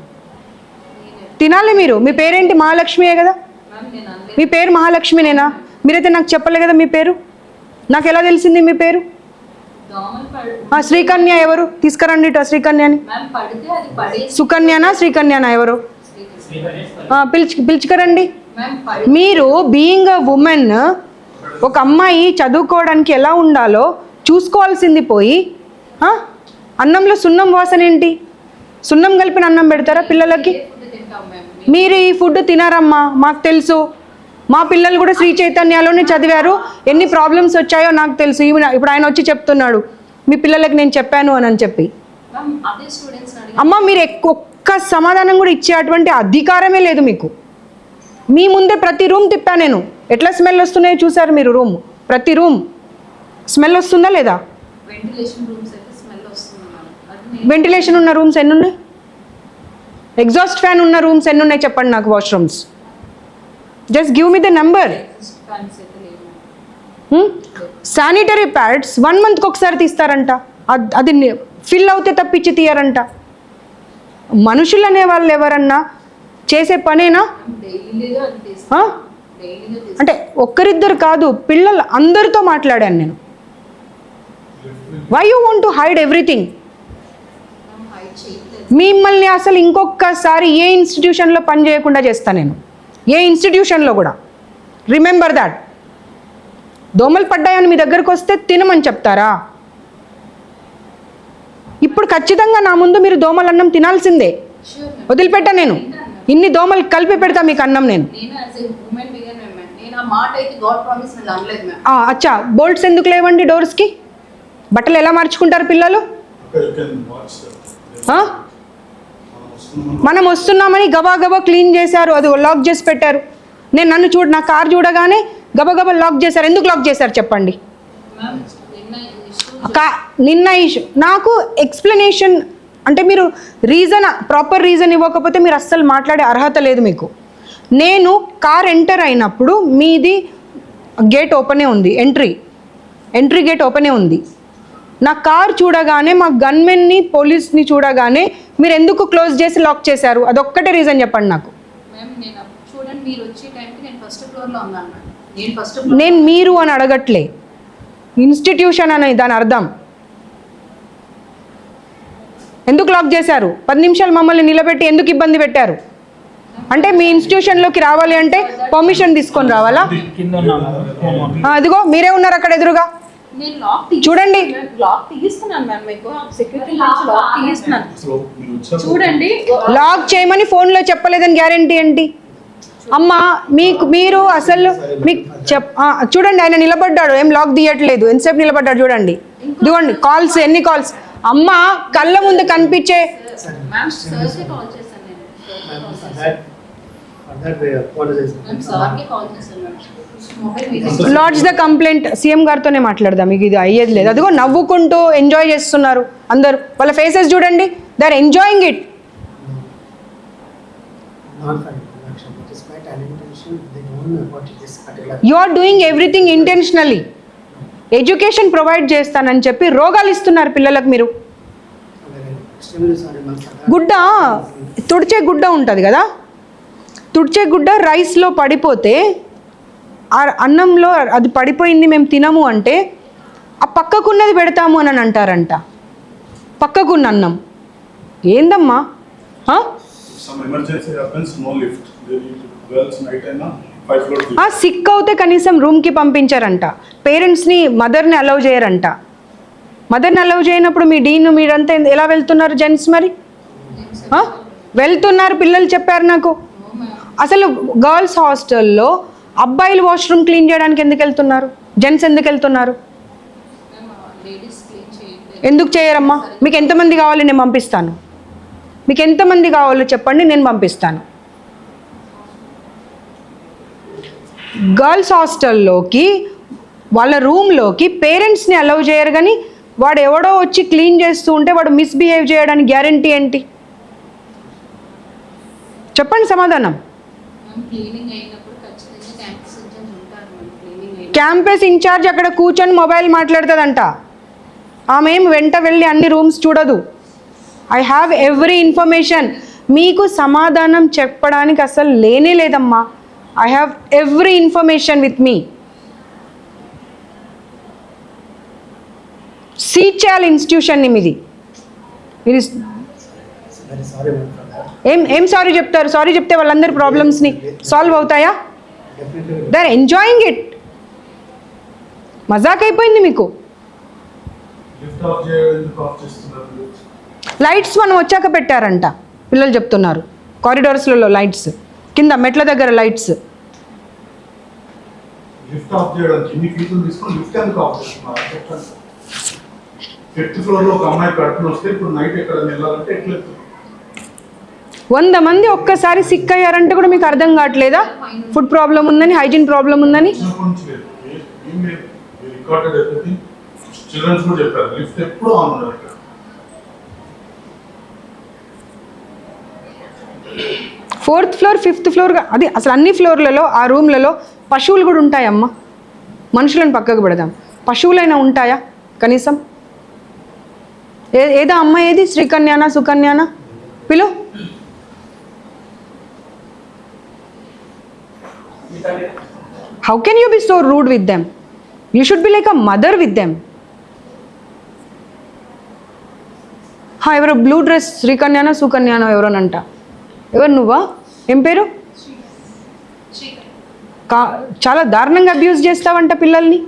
తినాలి మీరు. మీ పేరేంటి? మహాలక్ష్మియే కదా? మీ పేరు మహాలక్ష్మినేనా? మీరైతే నాకు చెప్పలే కదా మీ పేరు. నాకు ఎలా తెలిసింది మీ పేరు? శ్రీకన్య ఎవరు? తీసుకురండి శ్రీకన్యని. సుకన్యనా శ్రీకన్యనా ఎవరు? పిలుచుకరండి. మీరు బీయింగ్ అ ఉమెన్, ఒక అమ్మాయి చదువుకోవడానికి ఎలా ఉండాలో చూసుకోవాల్సింది పోయి అన్నంలో సున్నం వాసన ఏంటి? సున్నం కలిపిన అన్నం పెడతారా పిల్లలకి? మీరు ఈ ఫుడ్ తినారమ్మా, మాకు తెలుసు. మా పిల్లలు కూడా శ్రీ చైతన్యలోనే చదివారు, ఎన్ని ప్రాబ్లమ్స్ వచ్చాయో నాకు తెలుసు. ఇప్పుడు ఆయన వచ్చి చెప్తున్నాడు మీ పిల్లలకి నేను చెప్పాను అని చెప్పి. అమ్మ మీరు ఒక్క సమాధానం కూడా ఇచ్చే అటువంటి అధికారమే లేదు మీకు. మీ ముందే ప్రతి రూమ్ తిప్పా నేను, ఎట్లా స్మెల్ వస్తున్నాయో చూసారు మీరు. రూమ్ ప్రతి రూమ్ స్మెల్ వస్తుందా లేదా? వెంటిలేషన్ ఉన్న రూమ్స్ ఎన్ని ఉన్నాయి? ఎగ్జాస్ట్ ఫ్యాన్ ఉన్న రూమ్స్ ఎన్ని ఉన్నాయి చెప్పండి నాకు? Washrooms just give me the number. Sanitary pads 1 monthకి ఒకసారి తీస్తారంట, అది ఫిల్ అవుతే తప్పించి తీయరంట. మనుషులు అనే వాళ్ళు ఎవరన్నా చేసే పనేనా? అంటే ఒక్కరిద్దరు కాదు, పిల్లలు అందరితో మాట్లాడాను నేను. Why you want to hide everything? మిమ్మల్ని అసలు ఇంకొకసారి ఏ ఇన్స్టిట్యూషన్లో పని చేయకుండా చేస్తాను నేను, ఏ ఇన్స్టిట్యూషన్లో కూడా. Remember that. దోమలు పడ్డాయని మీ దగ్గరకు వస్తే తినమని చెప్తారా? ఇప్పుడు ఖచ్చితంగా నా ముందు మీరు దోమల అన్నం తినాల్సిందే, వదిలిపెట్టా నేను. ఇన్ని దోమలు కలిపి పెడతా మీకు అన్నం నేను. అచ్చా, బోల్ట్స్ ఎందుకు లేవండి డోర్స్కి? బట్టలు ఎలా మార్చుకుంటారు పిల్లలు? మనం వస్తున్నామని గబా క్లీన్ చేశారు, అది లాక్ చేసి పెట్టారు. నన్ను నా కార్ చూడగానే గబా లాక్ చేశారు. ఎందుకు లాక్ చేశారు చెప్పండి? నిన్న ఇష్యూ నాకు ఎక్స్ప్లెనేషన్ అంటే మీరు ప్రాపర్ రీజన్ ఇవ్వకపోతే మీరు అస్సలు మాట్లాడే అర్హత లేదు మీకు. నేను కార్ ఎంటర్ అయినప్పుడు మీది గేట్ ఓపెనే ఉంది, ఎంట్రీ గేట్ ఓపెనే ఉంది. నా కార్ చూడగానే మా గన్మెన్ని పోలీస్ని చూడగానే మీరు ఎందుకు క్లోజ్ చేసి లాక్ చేశారు? అదొక్కటే రీజన్ చెప్పండి నాకు. నేను మీరు అని అడగట్లే, ఇన్స్టిట్యూషన్ అని దాని అర్థం. ఎందుకు లాక్ చేశారు? 10 నిమిషాలు మమ్మల్ని నిలబెట్టి ఎందుకు ఇబ్బంది పెట్టారు? అంటే మీ ఇన్స్టిట్యూషన్లోకి రావాలి అంటే పర్మిషన్ తీసుకొని రావాలా? అదిగో మీరే ఉన్నారు అక్కడ ఎదురుగా, చూడండి. లాక్ చేయమని ఫోన్లో చెప్పలేదని గ్యారంటీ ఏంటి? అమ్మ మీరు అసలు మీకు చూడండి, ఆయన నిలబడ్డాడు, ఏం లాక్ తీయట్లేదు. ఎంతసేపు నిలబడ్డాడు చూడండి. ఇదిగోండి కాల్స్, ఎన్ని కాల్స్. అమ్మ కళ్ళ ముందు కనిపించే లాడ్జ్ ద కంప్లైంట్. సీఎం గారితోనే మాట్లాడదాం, మీకు ఇది అయ్యేది లేదు. అదిగో నవ్వుకుంటూ ఎంజాయ్ చేస్తున్నారు అందరూ, వాళ్ళ ఫేసెస్ చూడండి, they are enjoying it. You are doing everything intentionally. Education provide చేస్తానని చెప్పి రోగాలు ఇస్తున్నారు పిల్లలకు మీరు. గుడ్డ, తుడిచే గుడ్డ ఉంటుంది కదా, తుడిచే గుడ్డ రైస్లో పడిపోతే ఆ అన్నంలో అది పడిపోయింది మేము తినము అంటే ఆ పక్కకున్నది పెడతాము అని అంటారంట. పక్కకున్న అన్నం ఏందమ్మా? సిక్ అవుతే కనీసం రూమ్కి పంపించారంట. పేరెంట్స్ని, మదర్ని అలౌ చేయరంట. మదర్ని అలౌ చేయనప్పుడు మీ డీన్ మీరంతా ఎలా వెళ్తున్నారు జెంట్స్? మరి వెళ్తున్నారు పిల్లలు చెప్పారు నాకు. అసలు గర్ల్స్ హాస్టల్లో అబ్బాయిలు వాష్రూమ్ క్లీన్ చేయడానికి ఎందుకు వెళ్తున్నారు? జెంట్స్ ఎందుకు వెళ్తున్నారు? ఎందుకు చేయరమ్మా? మీకు ఎంతమంది కావాలి నేను పంపిస్తాను. మీకు ఎంతమంది కావాలో చెప్పండి, నేను పంపిస్తాను. గర్ల్స్ హాస్టల్లోకి వాళ్ళ రూమ్లోకి పేరెంట్స్ని అలౌ చేయరు, కానీ వాడు ఎవడో వచ్చి క్లీన్ చేస్తూ ఉంటే వాడు మిస్బిహేవ్ చేయడానికి గ్యారంటీ ఏంటి? చెప్పండి సమాధానం. క్యాంపస్ ఇన్ఛార్జ్ అక్కడ కూర్చొని మొబైల్ మాట్లాడుతుందంట. ఆమె ఏం వెంట వెళ్ళి అన్ని రూమ్స్ చూడదు. I have every information. మీకు సమాధానం చెప్పడానికి అసలు లేనే లేదమ్మా. I have every information with me. Seat చేయాలి ఇన్స్టిట్యూషన్ని మీది. మీరు వెరీ సారీ మేడం. ఏం సారీ చెప్తారు? సారీ చెప్తే వాళ్ళందరి ప్రాబ్లమ్స్ని సాల్వ్ అవుతాయా? They are enjoying it. మజాక్ అయిపోయింది మీకు. లైట్స్ మనం వచ్చాక పెట్టారంట పిల్లలు చెప్తున్నారు. కారిడార్స్లలో లైట్స్, కింద మెట్ల దగ్గర లైట్స్. లిఫ్ట్ ఆఫ్ చేయడానికి ఇన్ని ఫీజులు తీసుకొని లిఫ్ట్ ఎందుకు ఆఫ్ చేస్తున్నారు చెప్పండి. 5th ఫ్లోర్ లో ఒక అమ్మాయి కడుపుని వస్తే ఇప్పుడు నైట్ ఎక్కడ వెళ్ళాలంటే ఎట్లా 100 మంది ఒక్కసారి సిక్ అయ్యారంటే కూడా మీకు అర్థం కావట్లేదా? ఫుడ్ ప్రాబ్లం ఉందని, హైజీన్ ప్రాబ్లం ఉందని. Recorded everything. చిల్డ్రన్స్ కూడా చెప్పారు లిఫ్ట్ ఎప్పుడు ఆన్ ఉన్నారు. 4th ఫ్లోర్ 5th ఫ్లోర్ అది అసలు అన్ని ఫ్లోర్లలో ఆ రూమ్లలో పశువులు కూడా ఉంటాయమ్మా. మనుషులను పక్కకు పెడదాం, పశువులైనా ఉంటాయా కనీసం? ఏదో అమ్మ ఏది శ్రీకన్యానా సుకన్యానా పిలు. How can you be so rude with them? You should be like a mother with them. ఎవరో బ్లూ డ్రెస్ శ్రీకన్యానా సుకన్యానా ఎవరోనంట. ఎవరు నువ్వా? ఏం పేరు? చాలా దారుణంగా అబ్యూజ్ చేస్తావంట పిల్లల్ని.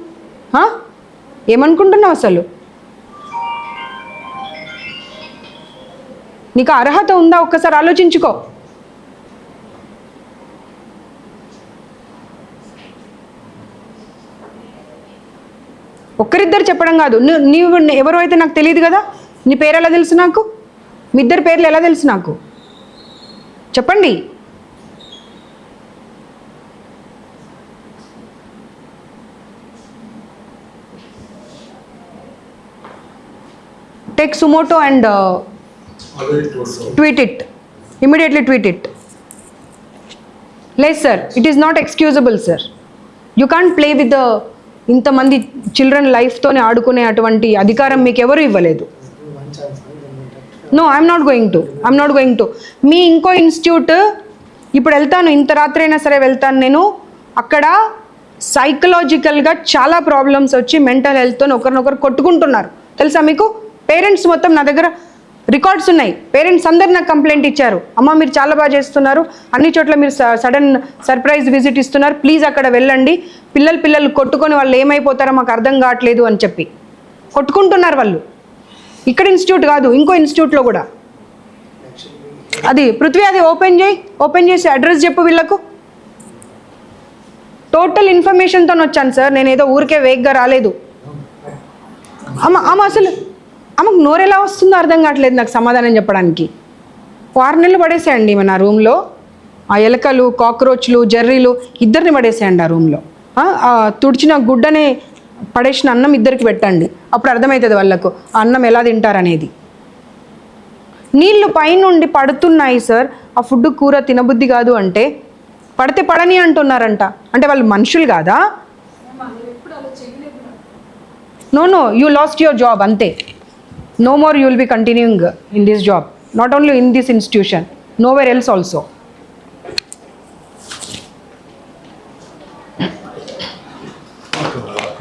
ఏమనుకుంటున్నావు అసలు? నీకు అర్హత ఉందా? ఒక్కసారి ఆలోచించుకో. ఒక్కరిద్దరు చెప్పడం కాదు. నీవు ఎవరు అయితే నాకు తెలియదు కదా. నీ పేరు ఎలా తెలుసు నాకు? మీ ఇద్దరు పేర్లు ఎలా తెలుసు నాకు? చెప్పండి. Take suo motu and tweet it. Immediately tweet it. లేదు sir, it is not excusable sir. You can't play with the ఇంతమంది చిల్డ్రన్ లైఫ్తోనే ఆడుకునే అటువంటి అధికారం మీకు ఎవరు ఇవ్వలేదు. No, I'm not going to. మీ ఇంకో ఇన్స్టిట్యూట్ ఇప్పుడు వెళ్తాను, ఇంత రాత్రి అయినా సరే వెళ్తాను నేను. అక్కడ సైకలాజికల్గా చాలా ప్రాబ్లమ్స్ వచ్చి మెంటల్ హెల్త్తో ఒకరినొకరు కొట్టుకుంటున్నారు తెలుసా మీకు? పేరెంట్స్ మొత్తం నా దగ్గర రికార్డ్స్ ఉన్నాయి. పేరెంట్స్ అందరు నాకు కంప్లైంట్ ఇచ్చారు. అమ్మ మీరు చాలా బాగా చేస్తున్నారు, అన్ని చోట్ల మీరు సడన్ సర్ప్రైజ్ విజిట్ ఇస్తున్నారు, ప్లీజ్ అక్కడ వెళ్ళండి. పిల్లలు కొట్టుకొని వాళ్ళు ఏమైపోతారో మాకు అర్థం కావట్లేదు అని చెప్పి కొట్టుకుంటున్నారు వాళ్ళు. ఇక్కడ ఇన్స్టిట్యూట్ కాదు, ఇంకో ఇన్స్టిట్యూట్లో కూడా. అది పృథ్వీ, అది ఓపెన్ చేసి అడ్రస్ చెప్పు వీళ్ళకు. టోటల్ ఇన్ఫర్మేషన్తో వచ్చాను సార్, నేను ఏదో ఊరికే వేగ్గా రాలేదు. అమ్మ అసలు ఆమెకు నోరెలా వస్తుందో అర్థం కావట్లేదు నాకు సమాధానం చెప్పడానికి. 6 నెలలు పడేసేయండి మన రూమ్లో. ఆ ఎలకలు, కాక్రోచ్లు, జర్రీలు ఇద్దరిని పడేసేయండి ఆ రూమ్లో. తుడిచిన గుడ్డనే పడేసిన అన్నం ఇద్దరికి పెట్టండి, అప్పుడు అర్థమవుతుంది వాళ్ళకు ఆ అన్నం ఎలా తింటారనేది. నీళ్ళు పైనుండి పడుతున్నాయి సార్, ఆ ఫుడ్ కూర తినబుద్ధి కాదు అంటే పడితే పడని అంటున్నారంట. అంటే వాళ్ళు మనుషులు కాదా? No, you lost your job అంతే. No more you will be continuing in this job. Not only in this institution, nowhere else also.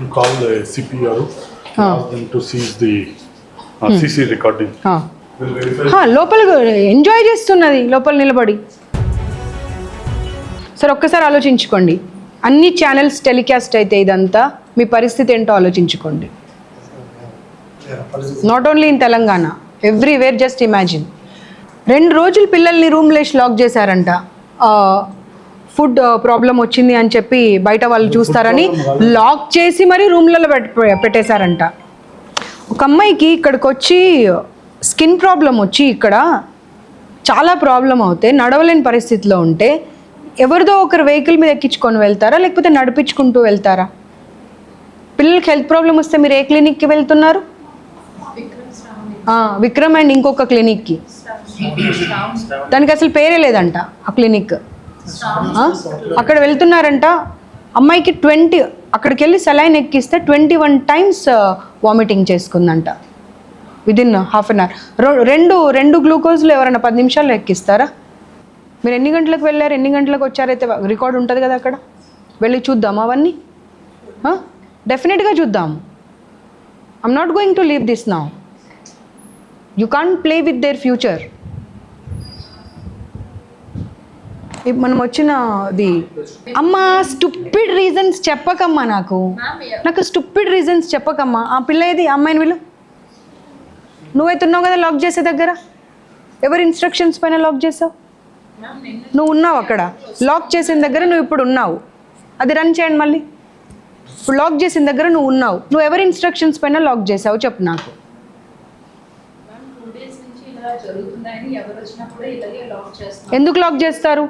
You call the CPR, ask them to seize the CC recording. We'll verify. లోపల ఎంజాయ్ చేస్తున్నది లోపల నిలబడి. సార్ ఒక్కసారి ఆలోచించుకోండి. అన్ని ఛానల్స్ టెలికాస్ట్ అయితే ఇదంతా మీ పరిస్థితి ఏంటో ఆలోచించుకోండి. Not only in Telangana, everywhere, just imagine. 2 రోజులు పిల్లల్ని రూమ్లో లాక్ చేశారంట. ఫుడ్ ప్రాబ్లం వచ్చింది అని చెప్పి బయట వాళ్ళు చూస్తారని లాక్ చేసి మరీ రూమ్లలో పెట్టేశారంట. ఒక అమ్మాయికి ఇక్కడికి వచ్చి స్కిన్ ప్రాబ్లం వచ్చి ఇక్కడ చాలా ప్రాబ్లం అవుతే నడవలేని పరిస్థితిలో ఉంటే ఎవరిదో ఒకరు వెహికల్ మీద ఎక్కించుకొని వెళ్తారా లేకపోతే నడిపించుకుంటూ వెళ్తారా? పిల్లలకి హెల్త్ ప్రాబ్లం వస్తే మీరు ఏ క్లినిక్కి వెళ్తున్నారు? విక్రమ్ అండ్ ఇంకొక క్లినిక్కి. దానికి అసలు పేరే లేదంట ఆ క్లినిక్. అక్కడ వెళ్తున్నారంట. అమ్మాయికి 20 అక్కడికి వెళ్ళి సెలైన్ ఎక్కిస్తే 21 టైమ్స్ వామిటింగ్ చేసుకుందంట విదిన్ హాఫ్ అన్ అవర్. రెండు గ్లూకోజ్లు ఎవరైనా 10 నిమిషాల్లో ఎక్కిస్తారా? మీరు ఎన్ని గంటలకు వెళ్ళారు, ఎన్ని గంటలకు వచ్చారైతే రికార్డ్ ఉంటుంది కదా అక్కడ. వెళ్ళి చూద్దాం అవన్నీ. డెఫినెట్గా చూద్దాం. I'm not going to leave this now. You can't play with their future. మనం వచ్చినది అమ్మ స్టూపిడ్ రీజన్స్ చెప్పకమ్మా. నాకు స్టూపిడ్ రీజన్స్ చెప్పకమ్మా. ఆ పిల్ల ఏది? అమ్మాయిని వీళ్ళు నువ్వైతున్నావు కదా లాక్ చేసే దగ్గర. ఎవరి ఇన్స్ట్రక్షన్స్ పైన లాక్ చేసావు? నువ్వు ఉన్నావు అక్కడ లాక్ చేసిన దగ్గర. నువ్వు ఇప్పుడు ఉన్నావు. అది రన్ చేయండి మళ్ళీ. ఇప్పుడు లాక్ చేసిన దగ్గర నువ్వు ఉన్నావు. నువ్వు ఎవరి ఇన్స్ట్రక్షన్స్ పైన లాక్ చేసావు చెప్పు నాకు. ఎందుకు లాక్ చేస్తారు?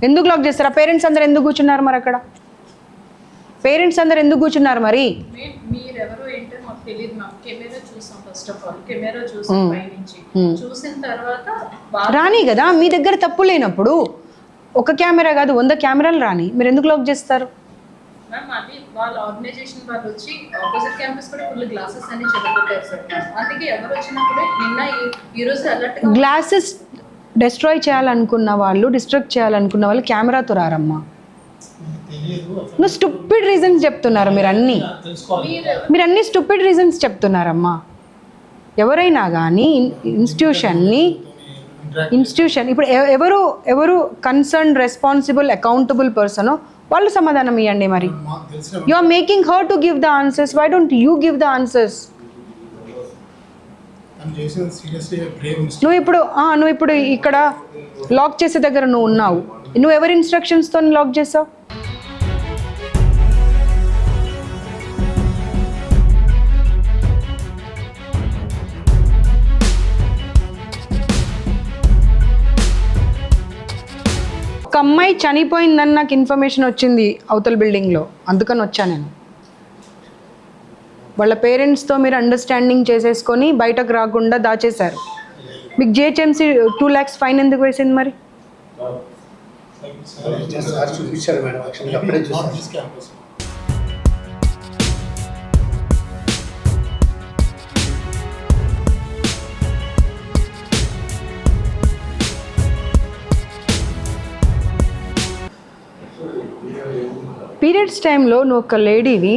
ఎందుకు లాక్ చేస్తారు? ఆ పేరెంట్స్ అందరు ఎందుకు కూర్చున్నారు మరి అక్కడ? పేరెంట్స్ అందరు ఎందుకు కూర్చున్నారు మరి? మీరెవరో ఏంటో మాకు తెలియదు మ్యామ్. కెమెరా చూసాం ఫస్ట్ ఆఫ్ ఆల్. కెమెరా చూసాం పైనుంచి. చూసిన తర్వాత రాని కదా మీ దగ్గర తప్పు లేనప్పుడు. ఒక కెమెరా కాదు 100 కెమెరాలు రాని. మీరు ఎందుకు లాక్ చేస్తారు? మ్యామ్ అది వాళ్ళ ఆర్గనైజేషన్ వాళ్ళు వచ్చి ఆపోజిట్ క్యాంపస్ కూడా ఫుల్ గ్లాసెస్ అని చెదగొట్టారు సార్. అందుకే ఎవరు వచ్చినప్పుడే నిన్న ఈ రోజు అలర్ట్ గ్లాసెస్ డిస్ట్రాయ్ చేయాలనుకున్న వాళ్ళు, డిస్ట్రక్ట్ చేయాలనుకున్న వాళ్ళు కెమెరాతో రారమ్మా. నువ్వు స్టూపిడ్ రీజన్స్ చెప్తున్నారు మీరు అన్ని స్టూపిడ్ రీజన్స్ చెప్తున్నారమ్మా. ఎవరైనా కానీ ఇన్స్టిట్యూషన్ ఇప్పుడు ఎవరు కన్సర్న్ రెస్పాన్సిబుల్ అకౌంటబుల్ పర్సనో వాళ్ళు సమాధానం ఇవ్వండి. మరి you are making her to give the answers. Why don't you give the answers? నువ్వు ఇప్పుడు ఇక్కడ లాక్ చేసే దగ్గర నువ్వు ఉన్నావు. నువ్వు ఎవరి ఇన్స్ట్రక్షన్స్తో లాక్ చేసావు? ఒక అమ్మాయి చనిపోయిందని నాకు ఇన్ఫర్మేషన్ వచ్చింది అవతల బిల్డింగ్లో. అందుకని వచ్చా నేను. వాళ్ళ పేరెంట్స్తో మీరు అండర్స్టాండింగ్ చేసేసుకొని బయటకు రాకుండా దాచేశారు. మీకు జిహెచ్ఎంసీ 2 lakhs ఫైన్ ఎందుకు వేసింది మరి? చూపించారు మేడం. యాక్చువల్లీ అప్పుడే చూసాను. పీరియడ్స్ టైంలో నువ్వు ఒక లేడీవి,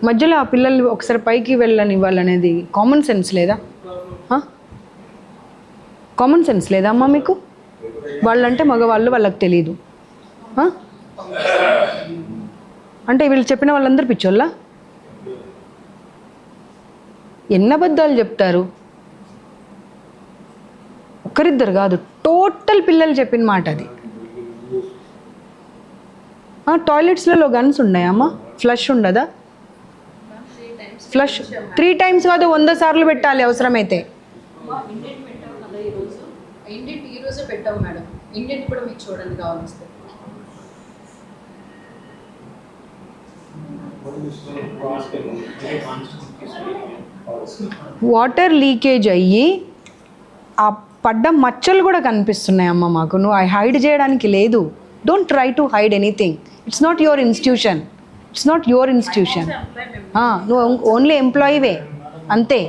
మధ్యలో ఆ పిల్లల్ని ఒకసారి పైకి వెళ్ళనివ్వాలనేది కామన్ సెన్స్ లేదా? కామన్ సెన్స్ లేదా అమ్మా మీకు? వాళ్ళంటే మగవాళ్ళు, వాళ్ళకి తెలీదు. అంటే వీళ్ళు చెప్పిన వాళ్ళందరూ పిచ్చోళ్ళా? ఎన్ని అబద్ధాలు చెప్తారు? ఒక్కరిద్దరు కాదు, టోటల్ పిల్లలు చెప్పిన మాట అది. టాయిలెట్స్లలో గన్స్ ఉన్నాయమ్మా? ఫ్లష్ ఉండదా? ఫ్లష్ 3 times కాదు 100 సార్లు పెట్టాలి అవసరమైతే. ఇండెంట్ ఈ రోజే పెట్టావు మేడం. ఇండెంట్ కూడా మీకు చూడండి కావాల్సి. వాటర్ లీకేజ్ అయ్యి ఆ పడ్డ మచ్చలు కూడా కనిపిస్తున్నాయమ్మా మాకు. నువ్వు హైడ్ చేయడానికి లేదు. Don't try to hide anything. It's not your institution. నువ్వు ఓన్లీ ఎంప్లాయీవే అంతే.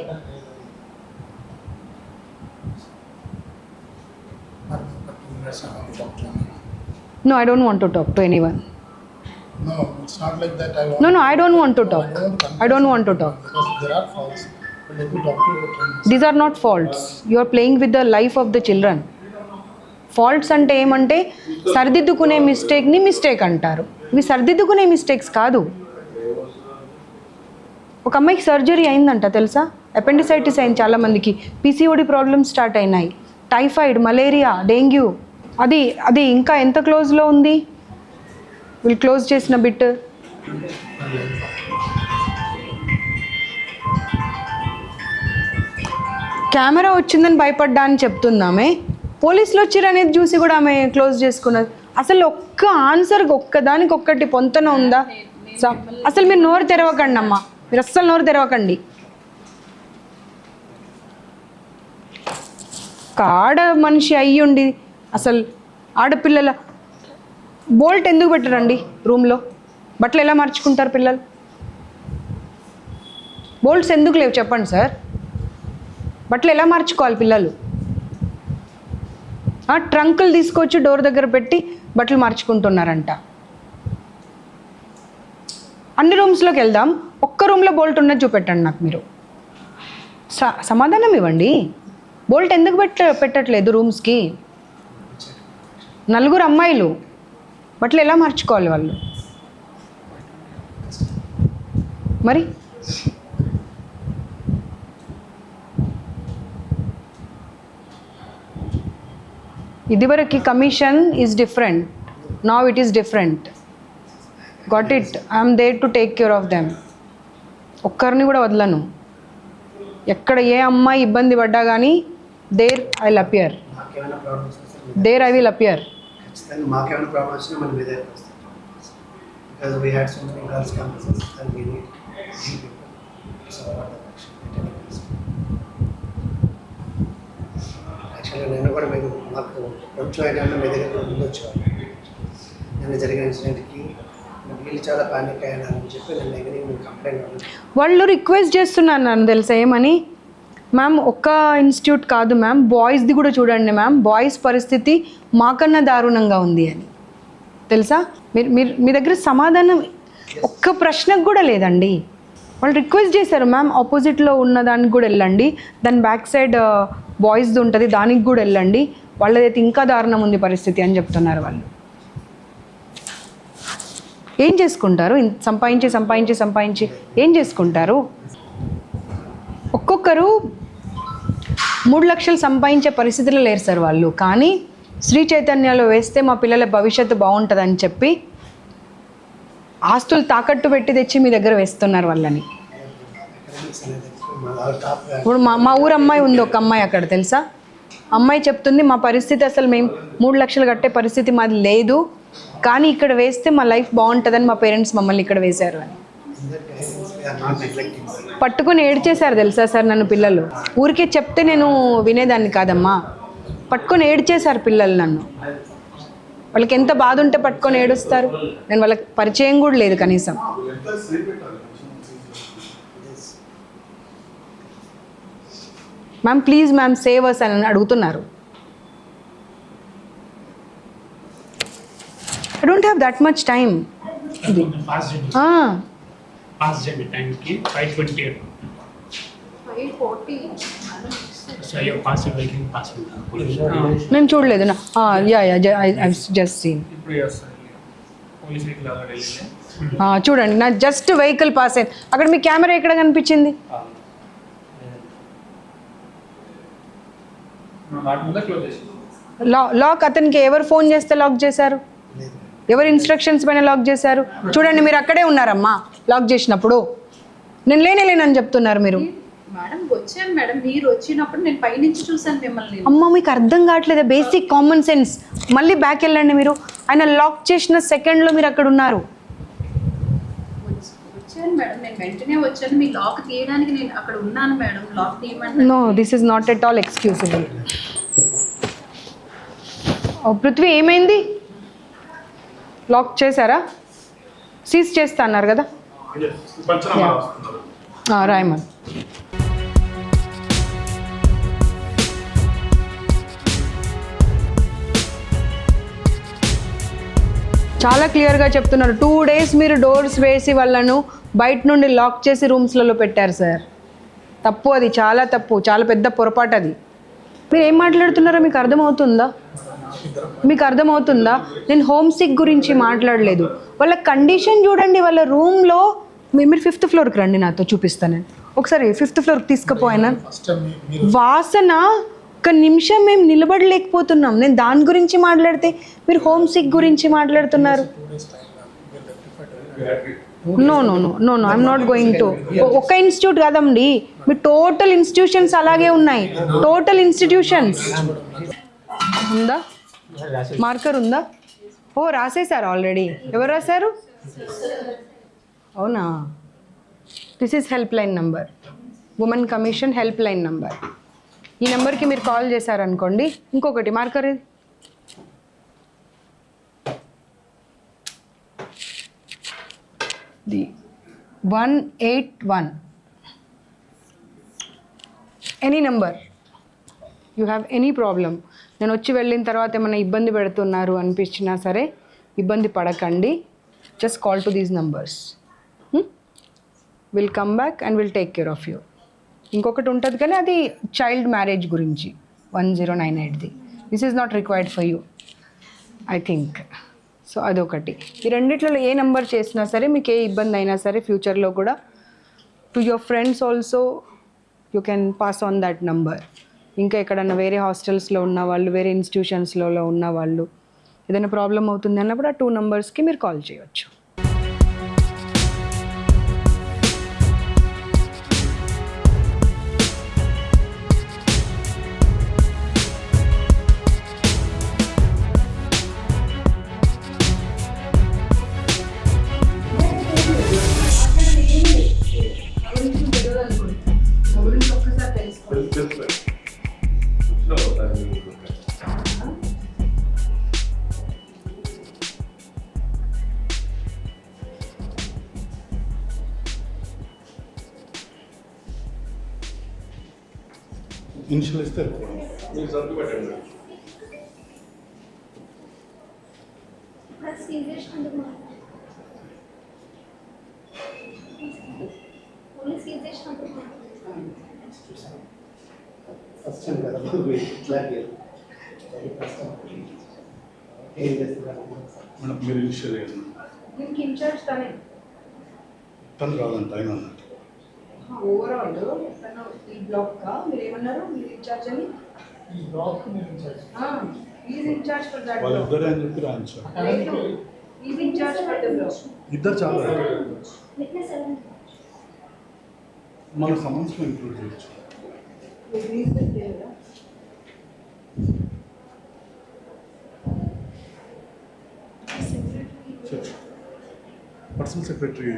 No, I don't want to talk to anyone. No, it's not like that. No, I don't want to talk. I don't want to talk. Because there are faults. But let me talk to you. These are not faults. You are playing with the life of the children. Faults అంటే ఏమంటే సరిదిద్దుకునే మిస్టేక్ని మిస్టేక్ అంటారు. ఇవి సరిదిద్దుకునే మిస్టేక్స్ కాదు. ఒక అమ్మాయికి సర్జరీ అయిందంట తెలుసా? అపెండిసైటిస్ అయింది చాలామందికి. పీసీఓడి ప్రాబ్లమ్స్ స్టార్ట్ అయినాయి. Typhoid, malaria, dengue. అది అది ఇంకా ఎంత క్లోజ్లో ఉంది? వీళ్ళు క్లోజ్ చేసిన బిట్. కెమెరా వచ్చిందని భయపడ్డా అని చెప్తుందామే. పోలీసులు వచ్చిర్రు అనేది చూసి కూడా ఆమె క్లోజ్ చేసుకున్నది. అసలు ఒక్క ఆన్సర్ ఒక్కదానికి ఒక్కటి పొంతన ఉందా? అసలు మీరు నోరు తెరవకండి అమ్మా, మీరు అస్సలు నోరు తెరవకండి. ఒక ఆడ మనిషి అయ్యుండి అసలు ఆడపిల్లల బోల్ట్ ఎందుకు పెట్టరండి రూమ్లో? బట్టలు ఎలా మార్చుకుంటారు పిల్లలు? బోల్ట్స్ ఎందుకు లేవు చెప్పండి సార్? బట్టలు ఎలా మార్చుకోవాలి పిల్లలు? ట్రంకులు తీసుకొచ్చి డోర్ దగ్గర పెట్టి బట్టలు మార్చుకుంటున్నారంట. అన్ని రూమ్స్లోకి వెళ్దాం, ఒక్క రూమ్లో బోల్ట్ ఉన్నది చూపెట్టండి నాకు మీరు. సమాధానం ఇవ్వండి. బోల్ట్ ఎందుకు పెట్టట్లేదు రూమ్స్కి? 4 అమ్మాయిలు బట్టలు ఎలా మార్చుకోవాలి వాళ్ళు మరి? ఇదివరకు commission is different, now it is different. Got it? I'm there to take care of them. ఒక్కరిని కూడా వదలను. ఎక్కడ ఏ అమ్మాయి ఇబ్బంది పడ్డా కానీ there I will appear, there I will appear. మాకేమైనా ప్రాబ్లం వచ్చినా మన మీద because we had so many girls campuses and we need people to support the action. Actually నేను కూడా మీకు మాకు కొంచెం అయినా మీ దగ్గర ముందు వచ్చేవాళ్ళు. నేను జరిగిన ఇన్సిడెంట్కి వీళ్ళు చాలా పానిక్ అయ్యానని చెప్పి నేను ఈవినింగ్ కంప్లైంట్ వాళ్ళు రిక్వెస్ట్ చేస్తున్నాను నన్ను తెలుసా ఏమని? మ్యామ్ ఒక్క ఇన్స్టిట్యూట్ కాదు మ్యామ్, బాయ్స్ది కూడా చూడండి మ్యామ్, బాయ్స్ పరిస్థితి మాకన్నా దారుణంగా ఉంది అని. తెలుసా? మీరు మీరు మీ దగ్గర సమాధానం ఒక్క ప్రశ్నకు కూడా లేదండి. వాళ్ళు రిక్వెస్ట్ చేశారు మ్యామ్ ఆపోజిట్లో ఉన్న దానికి కూడా వెళ్ళండి, దాని బ్యాక్ సైడ్ బాయ్స్ది ఉంటుంది దానికి కూడా వెళ్ళండి, వాళ్ళదైతే ఇంకా దారుణం ఉంది పరిస్థితి అని చెప్తున్నారు వాళ్ళు. ఏం చేసుకుంటారు? సంపాదించి సంపాదించి సంపాదించి ఏం చేసుకుంటారు? ఒక్కొక్కరు 3 లక్షలు సంపాదించే పరిస్థితిలో లేరు సార్ వాళ్ళు. కానీ శ్రీ చైతన్యలో వేస్తే మా పిల్లల భవిష్యత్తు బాగుంటుందని చెప్పి ఆస్తులు తాకట్టు పెట్టి తెచ్చి మీ దగ్గర వేస్తున్నారు వాళ్ళని. ఇప్పుడు మా ఊరు అమ్మాయి ఉంది, ఒక అమ్మాయి అక్కడ తెలుసా? అమ్మాయి చెప్తుంది మా పరిస్థితి అసలు మేము 3 లక్షలు కట్టే పరిస్థితి మాది లేదు, కానీ ఇక్కడ వేస్తే మా లైఫ్ బాగుంటుందని మా పేరెంట్స్ మమ్మల్ని ఇక్కడ వేశారు అని. పట్టుకొని ఏడ్చేశారు తెలుసా సార్ నన్ను పిల్లలు. ఊరికే చెప్తే నేను వినేదాన్ని కాదమ్మా, పట్టుకొని ఏడ్చేశారు పిల్లలు నన్ను. వాళ్ళకి ఎంత బాధ ఉంటే పట్టుకొని ఏడుస్తారు? నేను వాళ్ళకి పరిచయం కూడా లేదు కనీసం. Ma'am please ma'am save us అని అడుగుతున్నారు. I don't have that much time. पास जाए टाइम की 5:20 5:40 so your pass will be pass నేను చూడలేదు నా యా ఐ జస్ట్ సీన్. ఇప్పుడు పోలీస్ వెహికల్ అలా వెళ్ళింది చూడండి నా జస్ట్ వెహికల్ పాస్ అయింది. అక్కడ మీ కెమెరా ఎక్కడ కనిపించింది? నాట్ ముందే క్లోజ్ చేసి లాక్ అతనికి ఎవరు ఫోన్ చేస్తే లాక్ చేశారు? ఎవరు ఇన్స్ట్రక్షన్స్ పైన లాక్ చేశారు? చూడండి మీరు అక్కడే ఉన్నారమ్మా లాక్ చేసినప్పుడు. నేను లేనని చెప్తున్నారు మీరు. మేడం వచ్చాను మేడం, మీరు వచ్చినప్పుడు నేను పైనుంచి చూసాను మిమ్మల్ని. అమ్మ మీకు అర్థం కావట్లేదు బేసిక్ కామన్ సెన్స్. మళ్ళీ బ్యాక్ వెళ్ళండి మీరు. ఆయన లాక్ చేసిన సెకండ్లో మీరు అక్కడ ఉన్నారు. వచ్చాను మేడం, నేను వెంటనే వచ్చాను. మీ లాక్ తీయడానికి నేను అక్కడ ఉన్నాను మేడం. లాక్ తీయమంటే no this is not at all excusable. Prithvi ఏమైంది? లాక్ చేశారా? సీజ్ చేస్తా అన్నారు కదా. రాయమన్ చాలా క్లియర్గా చెప్తున్నారు. 2 days మీరు డోర్స్ వేసి వాళ్ళను బయట నుండి లాక్ చేసి రూమ్స్లలో పెట్టారు సార్. తప్పు, అది చాలా తప్పు, చాలా పెద్ద పొరపాటు అది. మీరు ఏం మాట్లాడుతున్నారో మీకు అర్థమవుతుందా? మీకు అర్థమవుతుందా? నేను హోమ్ సిక్ గురించి మాట్లాడలేదు. వాళ్ళ కండిషన్ చూడండి. వాళ్ళ రూమ్లో మీరు 5th floorకి రండి, నాతో చూపిస్తాను. నేను ఒకసారి 5th floorకి తీసుకుపోయినా. వాసన ఒక్క నిమిషం మేము నిలబడలేకపోతున్నాం. నేను దాని గురించి మాట్లాడితే మీరు హోమ్ సిక్ గురించి మాట్లాడుతున్నారు. 2 days time, we'll rectify it. No no no no no I'm not going to. ఒక్క ఇన్స్టిట్యూట్ కాదండి, మీ టోటల్ ఇన్స్టిట్యూషన్స్ అలాగే ఉన్నాయి. టోటల్ ఇన్స్టిట్యూషన్స్ ఉందా, మార్కర్ ఉందా? ఓ రాసేసారు ఆల్రెడీ. ఎవరు రాశారు? అవునా? This is help line number, women commission help line number. ఈ నెంబర్కి మీరు కాల్ చేశారనుకోండి. ఇంకొకటి మార్కర్ ఇది, the 181. Any number you have any problem. నేను వచ్చి వెళ్ళిన తర్వాత ఏమైనా ఇబ్బంది పెడుతున్నారు అనిపించినా సరే ఇబ్బంది పడకండి. Just call to these numbers. Will come back and will take care of you. ఇంకొకటి ఉంటుంది కానీ అది చైల్డ్ మ్యారేజ్ గురించి 1098ది. This is not required for you I think. So అదొకటి. ఈ రెండిట్లలో ఏ నెంబర్ చేసినా సరే మీకు ఏ ఇబ్బంది అయినా సరే ఫ్యూచర్లో కూడా to your friends also you can pass on that number. ఇంకా ఎక్కడన్నా వేరే హాస్టల్స్లో ఉన్న వాళ్ళు, వేరే ఇన్స్టిట్యూషన్స్లో ఉన్న వాళ్ళు ఏదైనా ప్రాబ్లం అవుతుంది అన్నప్పుడు ఆ 2 నంబర్స్కి మీరు కాల్ చేయవచ్చు. Initial is there. First time కదా ఇట్లాగే ఏం చేస్తున్నారు మేడం మీరు ఇనిషియల్ దీనికి ఇన్ఛార్జ్ తనే. తను రాదంట ఆయన అన్నట్టు. ఓవరాల్ ఈ బ్లాక్ మీరు ఏమన్నారు? మీరు ఇన్ఛార్జ్ అని. ఈ బ్లాక్ నేను incharge. Is incharge for that block. వాళ్ళిద్దరే అని చెప్పి రాయించారు. Is incharge for the block. ఇద్దరు చాలా మన సమన్స్లో ఇంక్లూడ్ చేయొచ్చు. పర్సనల్ సెక్రటరీ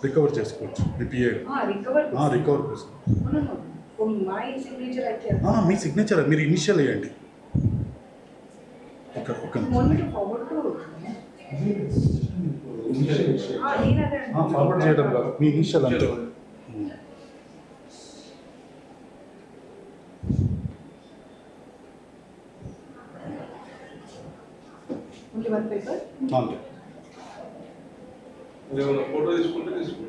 రికవర్ చేసుకోవచ్చు. మీ పిఏ రికవర్ కోసం మీ సిగ్నేచర్ మీరు ఇనిషియల్ వేయండి. ఫార్వర్డ్ చేయడం కాదు, మీ ఇనిషియల్ అంతే. అంతే. ఫోటో తీసుకుంటే తీసుకోండి.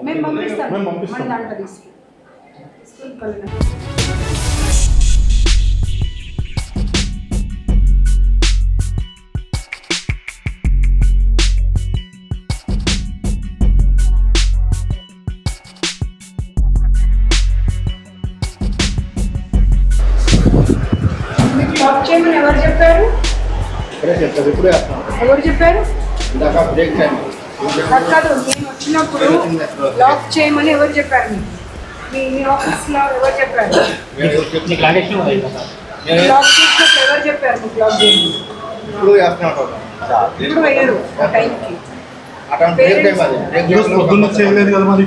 మేము పంపిస్తాం. మేము పంపిస్తాం. మన దాంట్లో తీసుకు. మీకు జాబ్ చేయమని ఎవరు చెప్పారు? ఇప్పుడే ఎవరు చెప్పారు? బ్రేక్ టైం కాదు, నేను వచ్చినప్పుడు లాక్ చేయమని ఎవరు చెప్పారు? మీ ఆఫీస్లో ఎవరు చెప్పారు? లాక్ చేసినప్పుడు ఎవరు చెప్పారు మీకు లాక్ చేయమని? ఇప్పుడు చేస్తున్నాం. ఇప్పుడు వేయరు ఆ టైంకి. పొద్దున్న చేయలేదు కదా మరి.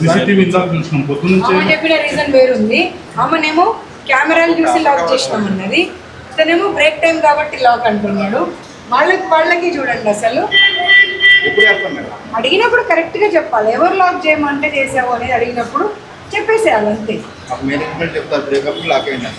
సీసీటీవీ ఇందాక చూసినాం పొద్దున్న. అమ్మ చెప్పిన రీజన్ వేరుంది. అమ్మనేమో కెమెరాలు చూసి లాక్ చేసినామన్నది, ఇతనేమో బ్రేక్ టైం కాబట్టి లాక్ అంటున్నాడు. వాళ్ళకి చూడండి అసలు అడిగినప్పుడు కరెక్ట్గా చెప్పాలి. ఎవరు లాక్ చేయమంటే చేసావు అనేది అడిగినప్పుడు చెప్పేసేయాలి అంతే. మేనేజ్మెంట్ చెప్తారు బ్రేకప్ లాక్ అయినా